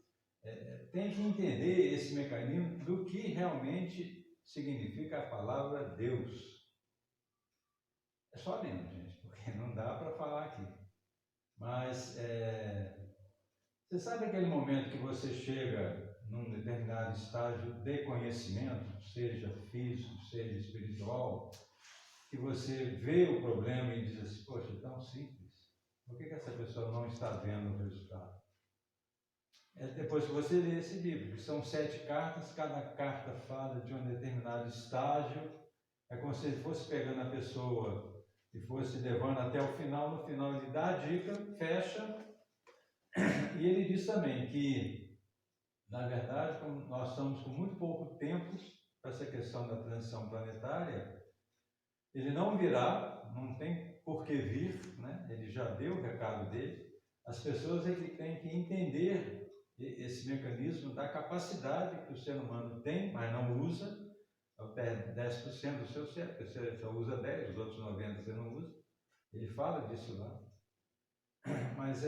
tem que entender esse mecanismo do que realmente significa a palavra Deus. É só lendo, gente, porque não dá para falar aqui. Mas você sabe aquele momento que você chega num determinado estágio de conhecimento, seja físico, seja espiritual, que você vê o problema e diz assim, poxa, é tão simples, por que essa pessoa não está vendo o resultado? É depois que você lê esse livro, que são 7 cartas, cada carta fala de um determinado estágio, é como se ele fosse pegando a pessoa e fosse levando até o final, no final ele dá a dica, fecha, e ele diz também que, na verdade, como nós estamos com muito pouco tempo para essa questão da transição planetária, ele não virá, não tem por que vir, né? Ele já deu o recado dele, as pessoas é que têm que entender esse mecanismo da capacidade que o ser humano tem, mas não usa, até 10% do seu cérebro, você só usa 10%, os outros 90% você não usa. Ele fala disso lá. Mas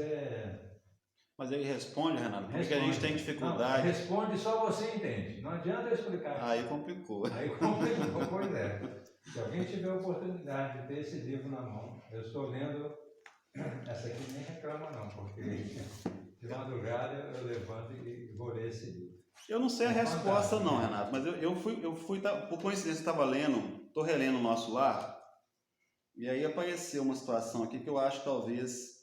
ele responde, Renato, porque a gente tem dificuldade. Não, responde, só você entende. Não adianta eu explicar. Aí complicou. Aí complicou, pois é. Se alguém tiver a oportunidade de ter esse livro na mão, eu estou lendo, essa aqui nem reclama não, porque de madrugada eu levanto e vou ler esse livro. Eu não sei a resposta não, Renato, mas eu fui por coincidência, estava lendo, estou relendo o Nosso Lar, e aí apareceu uma situação aqui que eu acho que talvez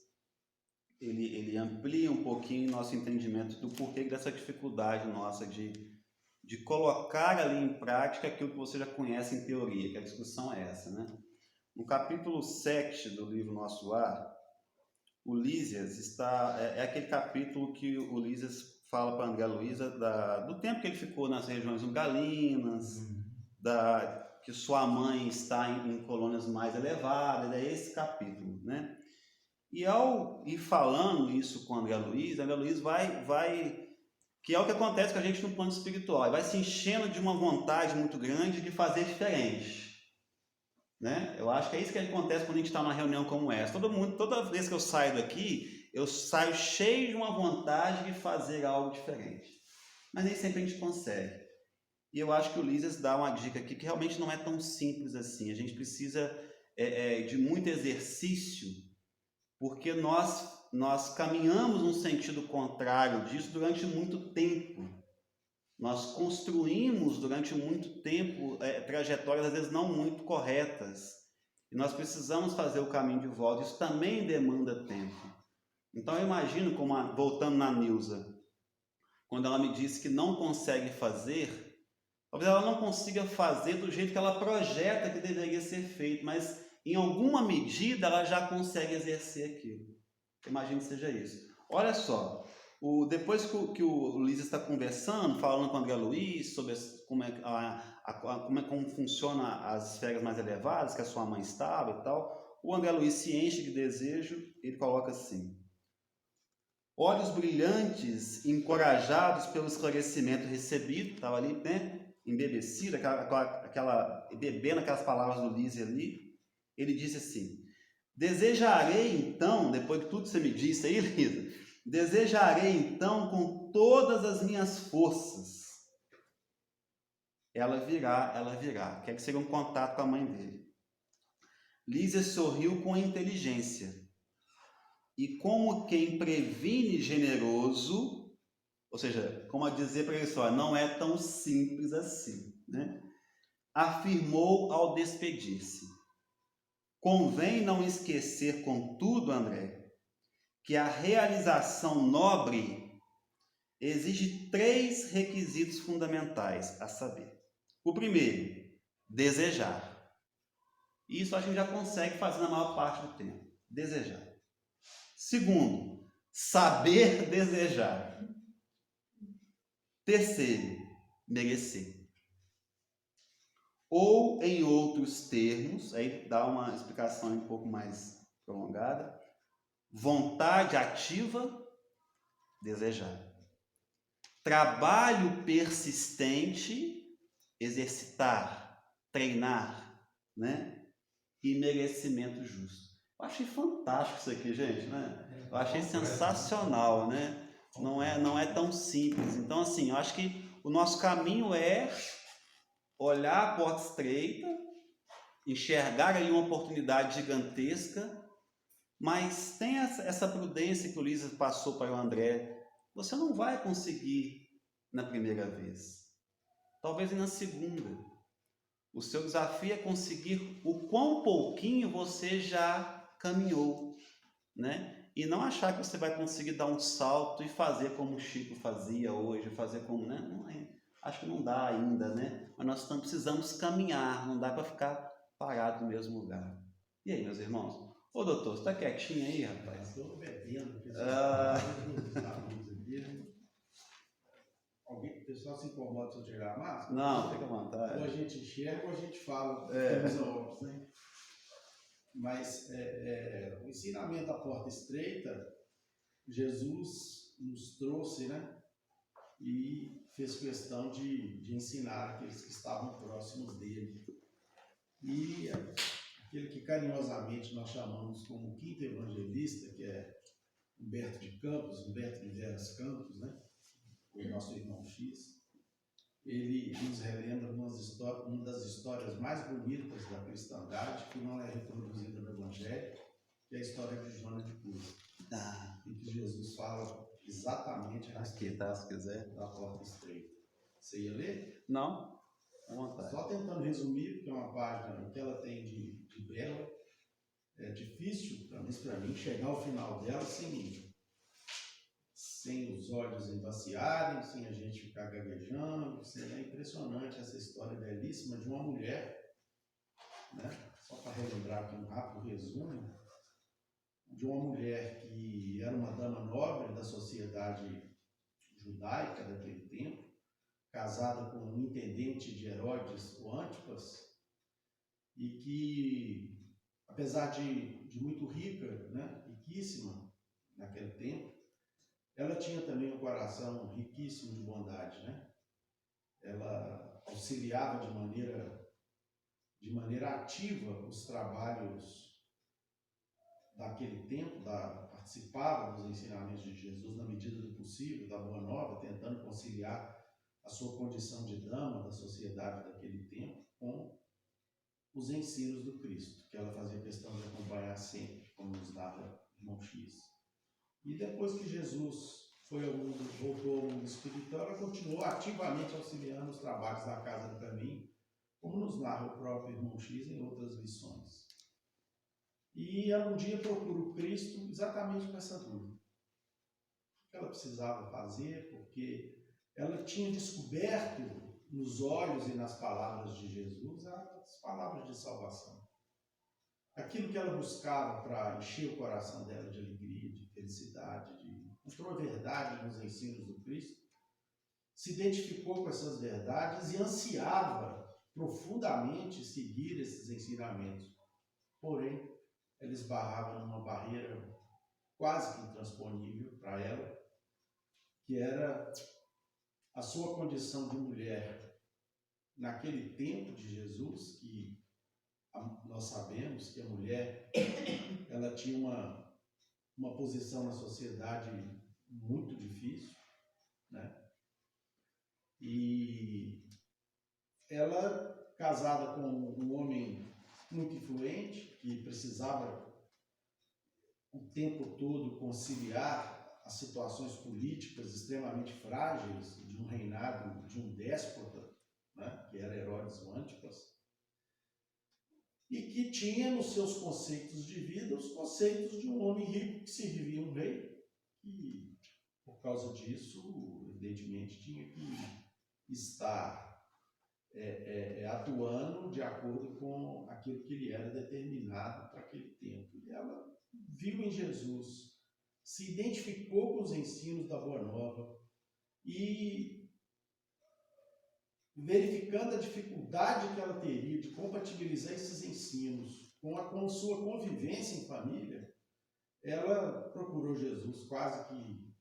ele amplie um pouquinho nosso entendimento do porquê dessa dificuldade nossa de colocar ali em prática aquilo que você já conhece em teoria, que a discussão é essa, né? No capítulo 7 do livro Nosso Lar, o Lísias é aquele capítulo que o Lísias fala para André Luiza do tempo que ele ficou nas regiões umgalinas, que sua mãe está em colônias mais elevadas, é esse capítulo, né? E ao ir falando isso com André Luiz vai, que é o que acontece com a gente no plano espiritual, vai se enchendo de uma vontade muito grande de fazer diferente, né? Eu acho que é isso que acontece quando a gente está numa reunião como essa. Toda vez que eu saio daqui, eu saio cheio de uma vontade de fazer algo diferente, mas nem sempre a gente consegue. E eu acho que o Lísias dá uma dica aqui que realmente não é tão simples assim. A gente precisa de muito exercício, porque nós caminhamos num sentido contrário disso durante muito tempo. Nós construímos durante muito tempo trajetórias às vezes não muito corretas. E nós precisamos fazer o caminho de volta. Isso também demanda tempo. Então eu imagino, voltando na Nilza, quando ela me disse que não consegue fazer, talvez ela não consiga fazer do jeito que ela projeta que deveria ser feito, mas em alguma medida ela já consegue exercer aquilo. Eu imagino que seja isso. Olha só, depois que o Luiz está conversando, falando com o André Luiz sobre como funciona as esferas mais elevadas, que a sua mãe estava e tal, o André Luiz se enche de desejo, ele coloca assim: olhos brilhantes, encorajados pelo esclarecimento recebido, estava ali, né, embebecido, bebendo aquelas palavras do Luiz ali, ele disse assim: desejarei então, depois de tudo que você me disse aí, Lisa, desejarei então com todas as minhas forças. Ela virá. Quer que seja um contato com a mãe dele. Lísia sorriu com inteligência. E como quem previne generoso, ou seja, como a dizer para ele só, não é tão simples assim, né? Afirmou ao despedir-se: convém não esquecer, contudo, André, que a realização nobre exige 3 requisitos fundamentais, a saber: o primeiro, desejar. Isso a gente já consegue fazer na maior parte do tempo. Desejar. Segundo, saber desejar. Terceiro, merecer. Ou, em outros termos, aí dá uma explicação um pouco mais prolongada: vontade ativa, desejar. Trabalho persistente, exercitar, treinar, né? E merecimento justo. Eu achei fantástico isso aqui, gente, né? Eu achei sensacional, né? Não é tão simples. Então, assim, eu acho que o nosso caminho é olhar a porta estreita, enxergar aí uma oportunidade gigantesca, mas tem essa prudência que o Luiz passou para o André. Você não vai conseguir na primeira vez, talvez na segunda. O seu desafio é conseguir o quão pouquinho você já caminhou, né? E não achar que você vai conseguir dar um salto e fazer como o Chico fazia hoje, fazer como, né? Não é, acho que não dá ainda, né? Mas nós precisamos caminhar, não dá para ficar parado no mesmo lugar. E aí, meus irmãos? Ô, doutor, você está quietinho aí, rapaz? Estou bebendo. O pessoal se incomoda se eu tirar a máscara? Não, fica à vontade. Ou a gente enxerga ou a gente fala, usa óculos, né? Mas o ensinamento da porta estreita, Jesus nos trouxe, né? E fez questão de ensinar aqueles que estavam próximos dele. E aquele que carinhosamente nós chamamos como o quinto evangelista, que é Humberto de Veras Campos, né? O nosso irmão X, ele nos relembra uma das histórias mais bonitas da cristandade, que não é reproduzida no Evangelho, que é a história de Jonas de Cus, em que Jesus fala exatamente a respeito se quiser. da porta estreita. Você ia ler? Não, à vontade. Só tentando resumir, porque é uma página que ela tem de bela. É difícil, pelo menos para mim, chegar ao final dela sem os olhos embaciarem, sem a gente ficar gaguejando. É impressionante essa história belíssima de uma mulher, né? Só para relembrar aqui um rápido resumo, de uma mulher que era uma dama nobre da sociedade judaica daquele tempo, casada com um intendente de Herodes, o Antipas, e que, apesar de muito rica, né, riquíssima naquele tempo, ela tinha também um coração riquíssimo de bondade, né? Ela auxiliava de maneira ativa os trabalhos daquele tempo, participava dos ensinamentos de Jesus na medida do possível, da Boa Nova, tentando conciliar a sua condição de dama da sociedade daquele tempo com os ensinos do Cristo, que ela fazia questão de acompanhar sempre, como nos narra o irmão X. E depois que Jesus voltou ao mundo espiritual, ela continuou ativamente auxiliando os trabalhos da Casa do Caminho, como nos narra o próprio irmão X em outras lições. E ela um dia procura o Cristo exatamente com essa dúvida. O que ela precisava fazer, porque ela tinha descoberto nos olhos e nas palavras de Jesus as palavras de salvação. Aquilo que ela buscava para encher o coração dela de alegria, de felicidade, encontrou a verdade nos ensinos do Cristo, se identificou com essas verdades e ansiava profundamente seguir esses ensinamentos. Porém, ela esbarrava numa barreira quase que intransponível para ela, que era a sua condição de mulher naquele tempo de Jesus, que nós sabemos que a mulher ela tinha uma posição na sociedade muito difícil, né? E ela, casada com um homem muito influente, que precisava o tempo todo conciliar as situações políticas extremamente frágeis de um reinado de um déspota, né, que era Herodes o Antipas, e que tinha nos seus conceitos de vida os conceitos de um homem rico que se vivia um rei, e por causa disso, evidentemente, tinha que estar atuando de acordo com aquilo que lhe era determinado para aquele tempo. E ela viu em Jesus, se identificou com os ensinos da Boa Nova e, verificando a dificuldade que ela teria de compatibilizar esses ensinos com a sua convivência em família, ela procurou Jesus quase que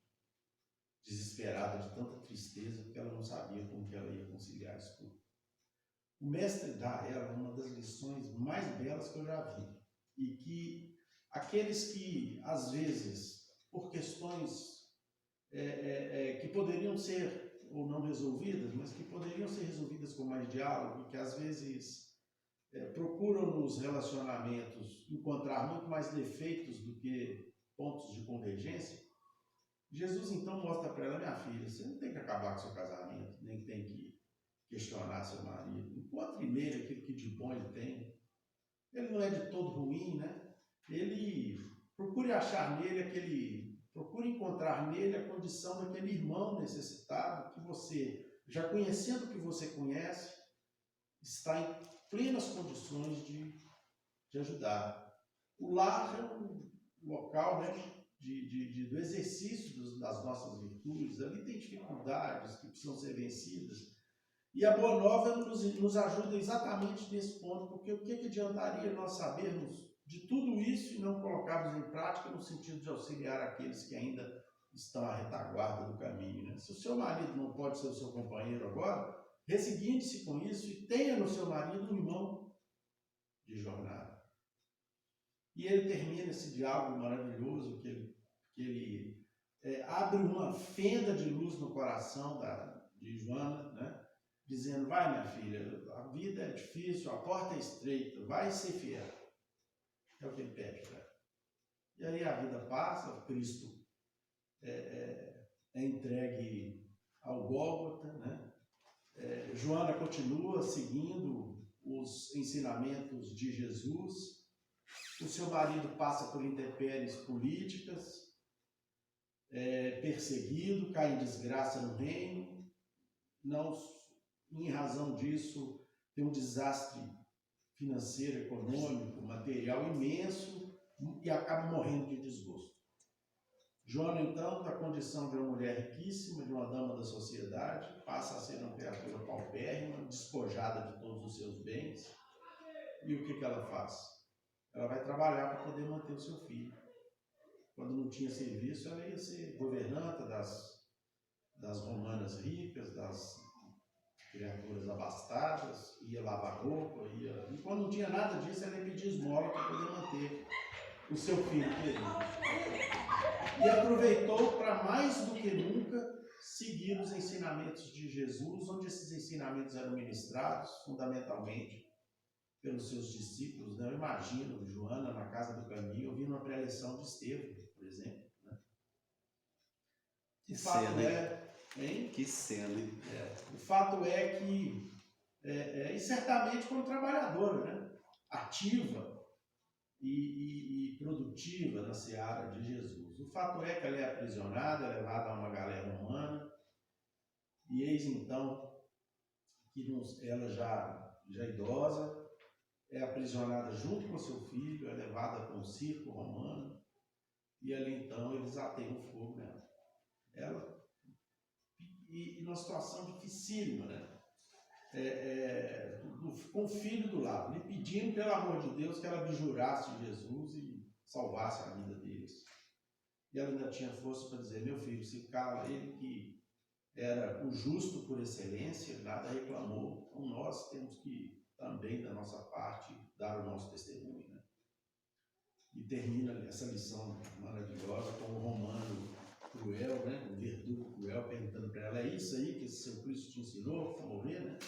desesperada de tanta tristeza, porque ela não sabia como que ela ia conciliar isso tudo. O mestre dá a ela uma das lições mais belas que eu já vi, e que aqueles que, às vezes, por questões que poderiam ser ou não resolvidas, mas que poderiam ser resolvidas com mais diálogo, e que às vezes procuram nos relacionamentos encontrar muito mais defeitos do que pontos de convergência, Jesus então mostra para ela: minha filha, você não tem que acabar com seu casamento, nem tem que questionar seu marido. Encontre nele aquilo que de bom ele tem. Ele não é de todo ruim, né? Ele procure achar nele procure encontrar nele a condição daquele irmão necessitado que você, já conhecendo o que você conhece, está em plenas condições de ajudar. O lar é um local, né, do exercício das nossas virtudes. Ali tem dificuldades que precisam ser vencidas. E a Boa Nova nos ajuda exatamente nesse ponto, porque o que adiantaria nós sabermos de tudo isso e não colocarmos em prática no sentido de auxiliar aqueles que ainda estão à retaguarda do caminho, né? Se o seu marido não pode ser o seu companheiro agora, ressignifique-se com isso e tenha no seu marido um irmão de jornada. E ele termina esse diálogo maravilhoso que ele abre uma fenda de luz no coração de Joana, né? Dizendo: vai, minha filha, a vida é difícil, a porta é estreita, vai ser fiel. É o que ele pede para ela. E aí a vida passa, o Cristo é entregue ao Gólgota, né? Joana continua seguindo os ensinamentos de Jesus. O seu marido passa por intempéries políticas, perseguido, cai em desgraça no reino. Não, em razão disso, tem um desastre financeiro, econômico, material imenso e acaba morrendo de desgosto. Joana, então, da condição de uma mulher riquíssima, de uma dama da sociedade, passa a ser uma criatura paupérrima, despojada de todos os seus bens. E o que ela faz? Ela vai trabalhar para poder manter o seu filho. Quando não tinha serviço, ela ia ser governanta das romanas ricas, das criaturas abastadas, ia lavar roupa, e quando não tinha nada disso, ela ia pedir esmola para poder manter o seu filho querido. E aproveitou para, mais do que nunca, seguir os ensinamentos de Jesus, onde esses ensinamentos eram ministrados fundamentalmente pelos seus discípulos, né? Eu imagino Joana na casa do caminho ouvindo uma preleção de Estevão, por exemplo, né? Que cena, hein? Que cena, hein? O fato é que, e certamente como trabalhadora, né? Ativa, e produtiva na seara de Jesus. O fato é que ela é aprisionada, é levada a uma galera romana, e eis então que ela já idosa, é aprisionada junto com seu filho, é levada para um circo romano, e ali então eles ateiam fogo nela. Ela, e numa situação dificílima, né? Com o filho do lado, lhe pedindo, pelo amor de Deus, que ela abjurasse de Jesus e salvasse a vida deles. E ela ainda tinha força para dizer: meu filho, se cala, ele que era o justo por excelência, nada reclamou, então nós temos que também, da nossa parte, dar o nosso testemunho. Né? E termina essa lição maravilhosa com o romano cruel, né? O verdugo cruel, perguntando para ela: é isso aí que esse seu Cristo te ensinou para morrer, né?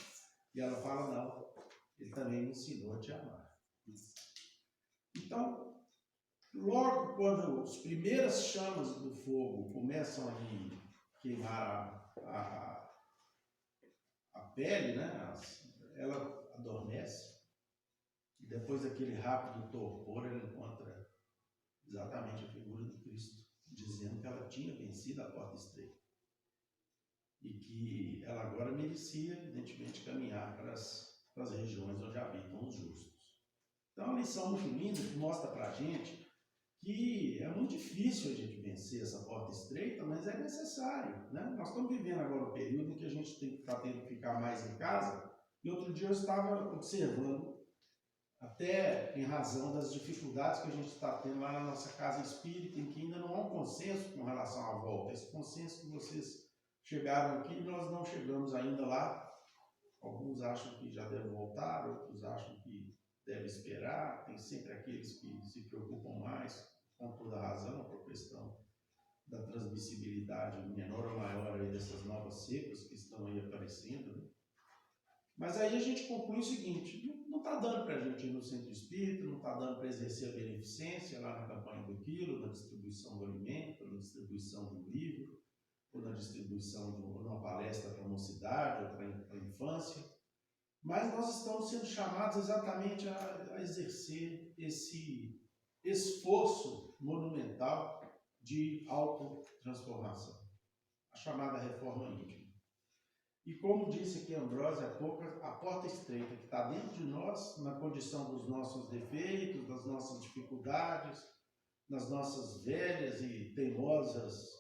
E ela fala: não, ele também me ensinou a te amar. Então, logo quando as primeiras chamas do fogo começam a queimar a pele, né? Ela adormece, e depois daquele rápido torpor ela encontra exatamente a figura de Cristo, dizendo que ela tinha vencido a porta estreita e que ela agora merecia, evidentemente, caminhar para as regiões onde habitam os justos. Então, é uma lição muito linda que mostra para a gente que é muito difícil a gente vencer essa porta estreita, mas é necessário. Né? Nós estamos vivendo agora um período em que a gente está tendo que ficar mais em casa, e outro dia eu estava observando, até em razão das dificuldades que a gente está tendo lá na nossa casa espírita, em que ainda não há um consenso com relação à volta. Esse consenso que vocês chegaram aqui, nós não chegamos ainda lá. Alguns acham que já devem voltar, outros acham que devem esperar. Tem sempre aqueles que se preocupam mais, com toda razão, com a questão da transmissibilidade menor ou maior aí dessas novas cepas que estão aí aparecendo. Né? Mas aí a gente conclui o seguinte: não está dando para a gente ir no centro espírita, não está dando para exercer a beneficência lá na campanha do quilo, na distribuição do alimento, na distribuição do livro, ou na distribuição de uma palestra para a mocidade, ou para a infância. Mas nós estamos sendo chamados exatamente a exercer esse esforço monumental de autotransformação, a chamada reforma íntima. E como disse aqui Ambrósio há pouco, a porta estreita que está dentro de nós, na condição dos nossos defeitos, das nossas dificuldades, das nossas velhas e teimosas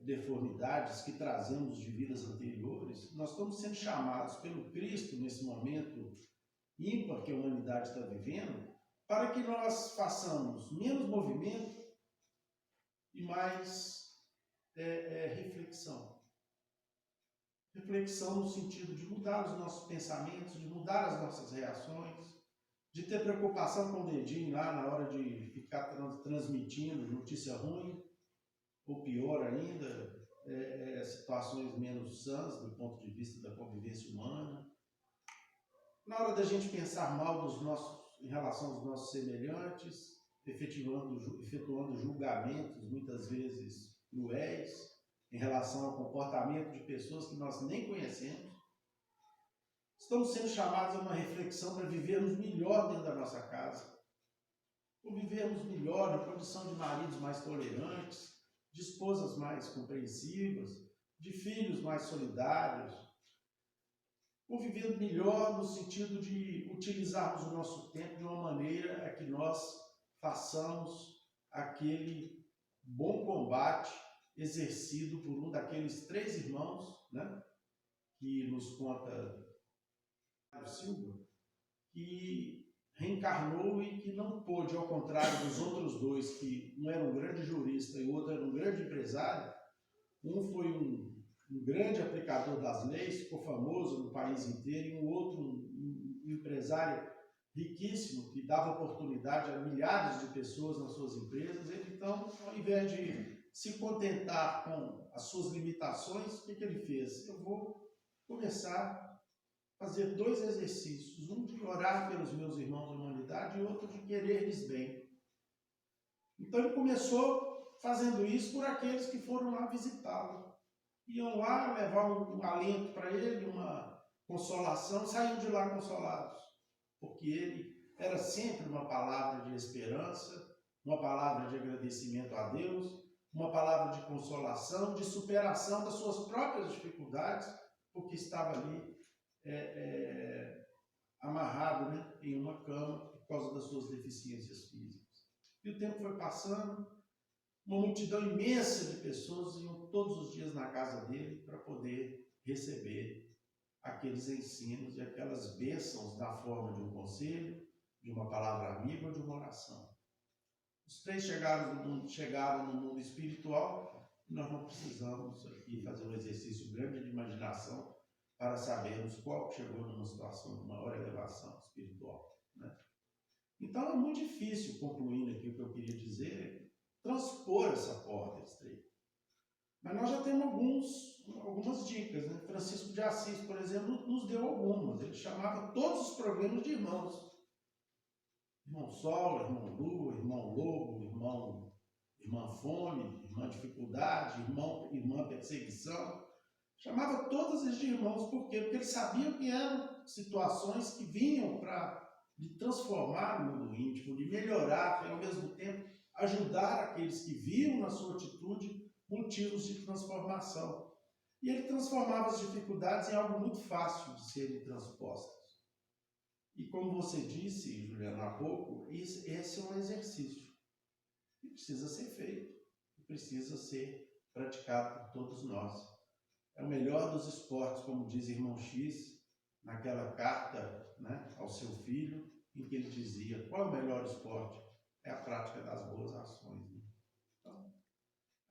deformidades que trazemos de vidas anteriores, nós estamos sendo chamados pelo Cristo nesse momento ímpar que a humanidade está vivendo, para que nós façamos menos movimento e mais reflexão. Reflexão no sentido de mudar os nossos pensamentos, de mudar as nossas reações, de ter preocupação com o dedinho lá na hora de ficar transmitindo notícia ruim, ou pior ainda, situações menos sãs do ponto de vista da convivência humana. Na hora da gente pensar mal em relação aos nossos semelhantes, efetuando julgamentos muitas vezes cruéis em relação ao comportamento de pessoas que nós nem conhecemos. Estamos sendo chamados a uma reflexão para vivermos melhor dentro da nossa casa, ou vivermos melhor em condição de maridos mais tolerantes, de esposas mais compreensivas, de filhos mais solidários, convivendo melhor no sentido de utilizarmos o nosso tempo de uma maneira a que nós façamos aquele bom combate exercido por um daqueles 3 irmãos, né, que nos conta o Silva, que reencarnou e que não pôde, ao contrário dos outros 2, que um era um grande jurista e o outro era um grande empresário. Um foi um grande aplicador das leis, ficou famoso no país inteiro, e um outro, um empresário riquíssimo, que dava oportunidade a milhares de pessoas nas suas empresas. Ele, então, ao invés de se contentar com as suas limitações, o que ele fez? Eu vou começar fazer 2 exercícios, um de orar pelos meus irmãos da humanidade e outro de querer-lhes bem. Então ele começou fazendo isso por aqueles que foram lá visitá-lo. Iam lá levar um alento para ele, uma consolação, saíam de lá consolados, porque ele era sempre uma palavra de esperança, uma palavra de agradecimento a Deus, uma palavra de consolação, de superação das suas próprias dificuldades, porque estava ali amarrado, né, em uma cama por causa das suas deficiências físicas. E o tempo foi passando, uma multidão imensa de pessoas iam todos os dias na casa dele para poder receber aqueles ensinos e aquelas bênçãos na forma de um conselho, de uma palavra amiga ou de uma oração. Os 3 chegaram no mundo espiritual, e nós não precisamos aqui fazer um exercício grande de imaginação para sabermos qual chegou numa situação de maior elevação espiritual, né? Então é muito difícil, concluindo aqui o que eu queria dizer, transpor essa porta estreita. Mas nós já temos algumas dicas, né? Francisco de Assis, por exemplo, nos deu algumas. Ele chamava todos os problemas de irmãos. Irmão Sol, irmão Lua, irmão Lobo, irmã Fome, irmã Dificuldade, irmã Perseguição. Chamava todos eles de irmãos, por quê? Porque ele sabia que eram situações que vinham de transformar o mundo íntimo, de melhorar e, ao mesmo tempo, ajudar aqueles que viam na sua atitude motivos de transformação. E ele transformava as dificuldades em algo muito fácil de serem transpostas. E como você disse, Juliana, há pouco, esse é um exercício que precisa ser feito, que precisa ser praticado por todos nós. É o melhor dos esportes, como diz irmão X, naquela carta, né, ao seu filho, em que ele dizia: qual é o melhor esporte? É a prática das boas ações. Né? Então,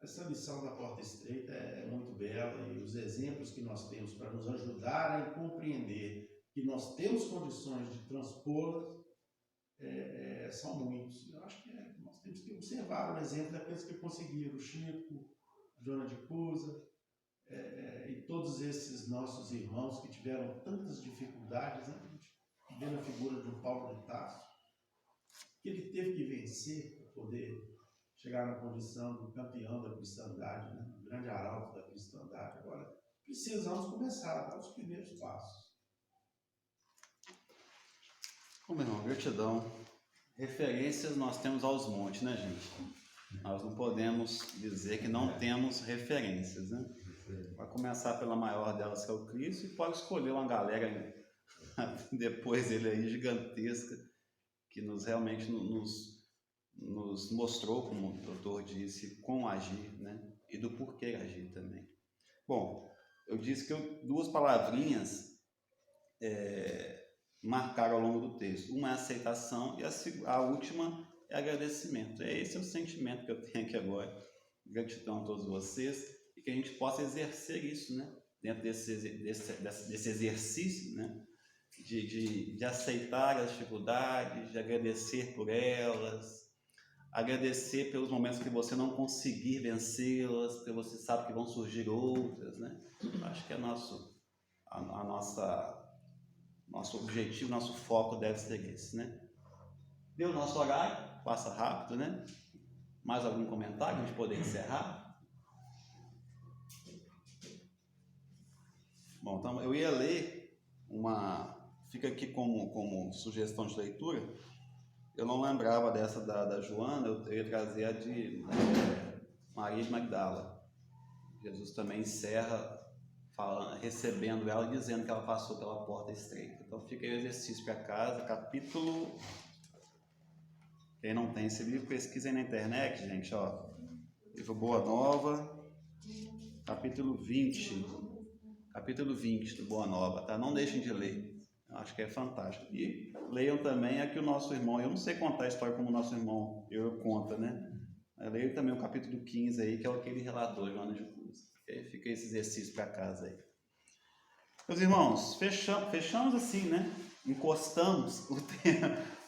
essa lição da porta estreita é muito bela, e os exemplos que nós temos para nos ajudar a compreender que nós temos condições de transpô-las são muitos. Eu acho que nós temos que observar o exemplo daqueles que conseguiram, o Chico, a Joana de Cusa, e todos esses nossos irmãos que tiveram tantas dificuldades, né? A gente vê na figura de um Paulo de Tarso, que ele teve que vencer para poder chegar na condição do campeão da cristandade, né? Do grande arauto da cristandade. Agora, precisamos começar a dar os primeiros passos. Bom, meu irmão, gratidão. Referências nós temos aos montes, né, gente? Nós não podemos dizer que não temos referências, né? Vai começar pela maior delas, que é o Cristo, e pode escolher uma galera depois dele aí gigantesca, que realmente nos mostrou, como o doutor disse, como agir, né? E do porquê agir também. Bom, eu disse que 2 palavrinhas marcaram ao longo do texto. Uma é aceitação e a última é agradecimento. Esse é o sentimento que eu tenho aqui agora. Gratidão a todos vocês, e que a gente possa exercer isso, né? Dentro desse exercício, né? De aceitar as dificuldades, de agradecer por elas, agradecer pelos momentos que você não conseguir vencê-las, porque você sabe que vão surgir outras, né? Acho que nosso objetivo, nosso foco deve ser esse, né? Deu o nosso horário, passa rápido, né? Mais algum comentário para a gente poder encerrar? Bom, então eu ia ler fica aqui como sugestão de leitura. Eu não lembrava dessa da Joana, eu ia trazer a de Maria de Magdala. Jesus também encerra recebendo ela, dizendo que ela passou pela porta estreita. Então fica aí o exercício para casa, capítulo... Quem não tem esse livro, pesquisa aí na internet, gente, ó. Livro Boa Nova, capítulo 20. Capítulo 20 do Boa Nova, tá? Não deixem de ler. Eu acho que é fantástico. E leiam também aqui o nosso irmão. Eu não sei contar a história como o nosso irmão eu conta, né? Mas leiam também o capítulo 15 aí, que é aquele relator, Joana de Cruz. Fica esse exercício para casa aí. Meus irmãos, fechamos assim, né? Encostamos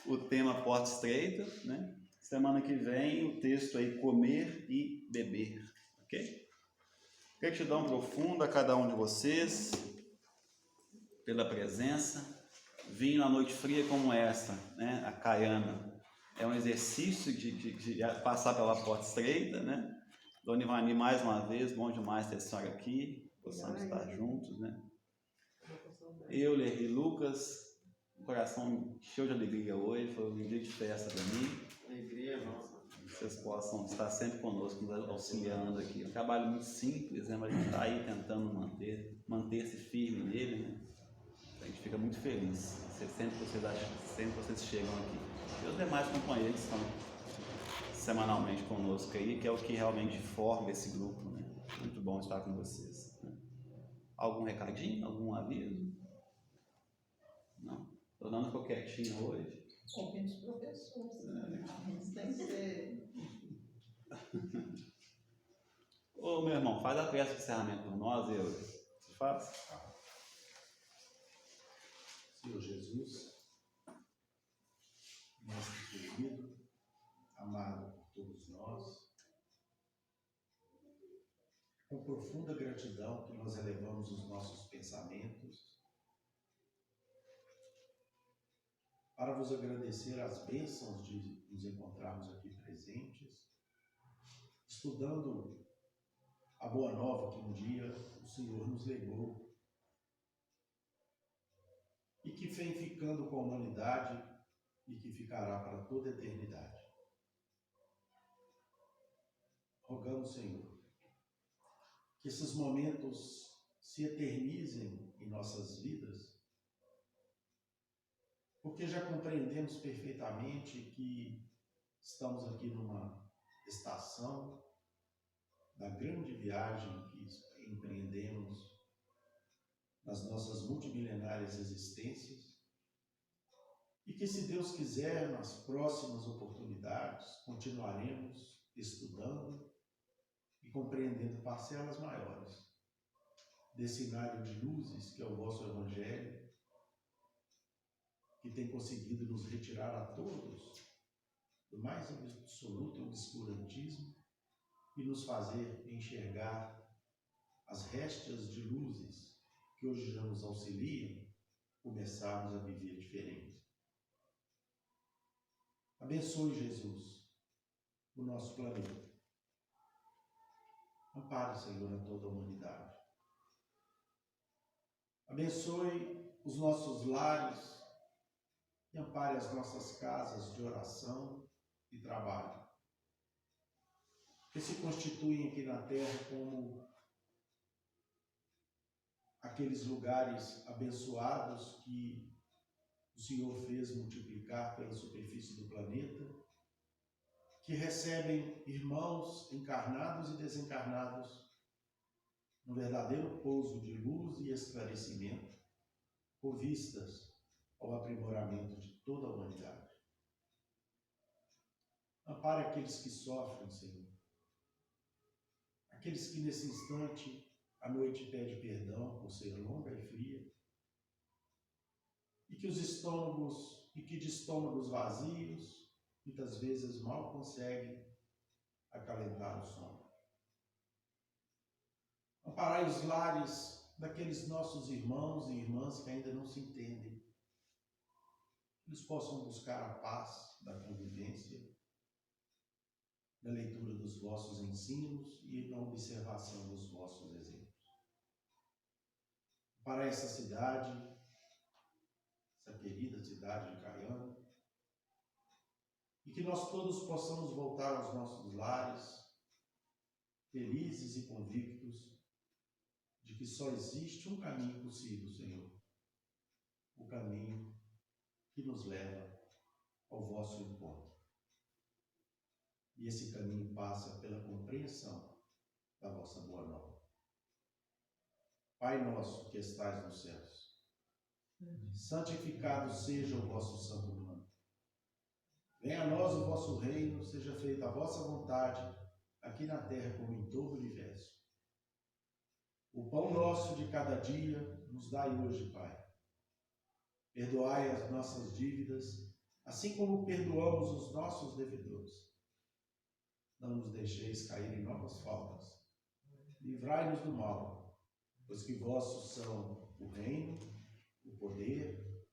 o tema porta estreita, né? Semana que vem o texto aí, comer e beber, ok? Gratidão profunda a cada um de vocês pela presença. Vinho na noite fria como essa, né? A Caiana, é um exercício de passar pela porta estreita, né? Dona Ivani, mais uma vez, bom demais ter a senhora aqui, possamos estar juntos, né? Euler e Lucas, O coração cheio de alegria hoje, foi um dia de festa para mim. Alegria nossa. Vocês possam estar sempre conosco, nos auxiliando aqui. É um trabalho muito simples, né? Mas a gente está aí tentando manter-se firme nele, né? A gente fica muito feliz. Sempre vocês chegam aqui. E os demais companheiros estão semanalmente conosco aí, que é o que realmente forma esse grupo, né? Muito bom estar com vocês. Né? Algum recadinho? Algum aviso? Não? Estou dando ficou quietinho hoje. Ouvindo os professores, né? Eles têm que ser. Ô, meu irmão, faz a peça de encerramento por nós, eu. Você faz? Senhor Jesus, mestre querido, amado por todos nós, com profunda gratidão que nós elevamos os nossos pensamentos para vos agradecer as bênçãos de nos encontrarmos aqui presentes, estudando a boa nova que um dia o Senhor nos legou e que vem ficando com a humanidade e que ficará para toda a eternidade. Rogamos, Senhor, que esses momentos se eternizem em nossas vidas, porque já compreendemos perfeitamente que estamos aqui numa estação da grande viagem que empreendemos nas nossas multimilenárias existências e que, se Deus quiser, nas próximas oportunidades, continuaremos estudando e compreendendo parcelas maiores desse cenário de luzes que é o vosso Evangelho, que tem conseguido nos retirar a todos do mais absoluto obscurantismo e nos fazer enxergar as réstias de luzes que hoje já nos auxiliam, começarmos a viver diferente. Abençoe, Jesus, o nosso planeta. Ampare, Senhor, a toda a humanidade. Abençoe os nossos lares e ampare as nossas casas de oração e trabalho, que se constituem aqui na Terra como aqueles lugares abençoados que o Senhor fez multiplicar pela superfície do planeta, que recebem irmãos encarnados e desencarnados no verdadeiro pouso de luz e esclarecimento, com vistas ao aprimoramento de toda a humanidade. Ampare aqueles que sofrem, Senhor. Aqueles que nesse instante a noite pede perdão por ser longa e fria. E que de estômagos vazios, muitas vezes mal conseguem acalentar o sono. Amparai os lares daqueles nossos irmãos e irmãs que ainda não se entendem. Que eles possam buscar a paz da convivência, na leitura dos vossos ensinos e na observação dos vossos exemplos. Para essa cidade, essa querida cidade de Caiana, e que nós todos possamos voltar aos nossos lares, felizes e convictos de que só existe um caminho possível, Senhor, o caminho que nos leva ao vosso encontro. E esse caminho passa pela compreensão da vossa boa nova. Pai nosso que estais nos céus, santificado seja o vosso santo nome. Venha a nós o vosso reino, seja feita a vossa vontade, aqui na terra como em todo o universo. O pão nosso de cada dia nos dai hoje, Pai. Perdoai as nossas dívidas, assim como perdoamos os nossos devedores. Não nos deixeis cair em novas faltas. Livrai-nos do mal, pois que vossos são o reino, o poder,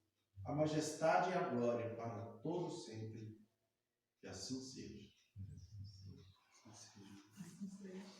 a majestade e a glória para todos sempre. Que assim seja. Assim seja.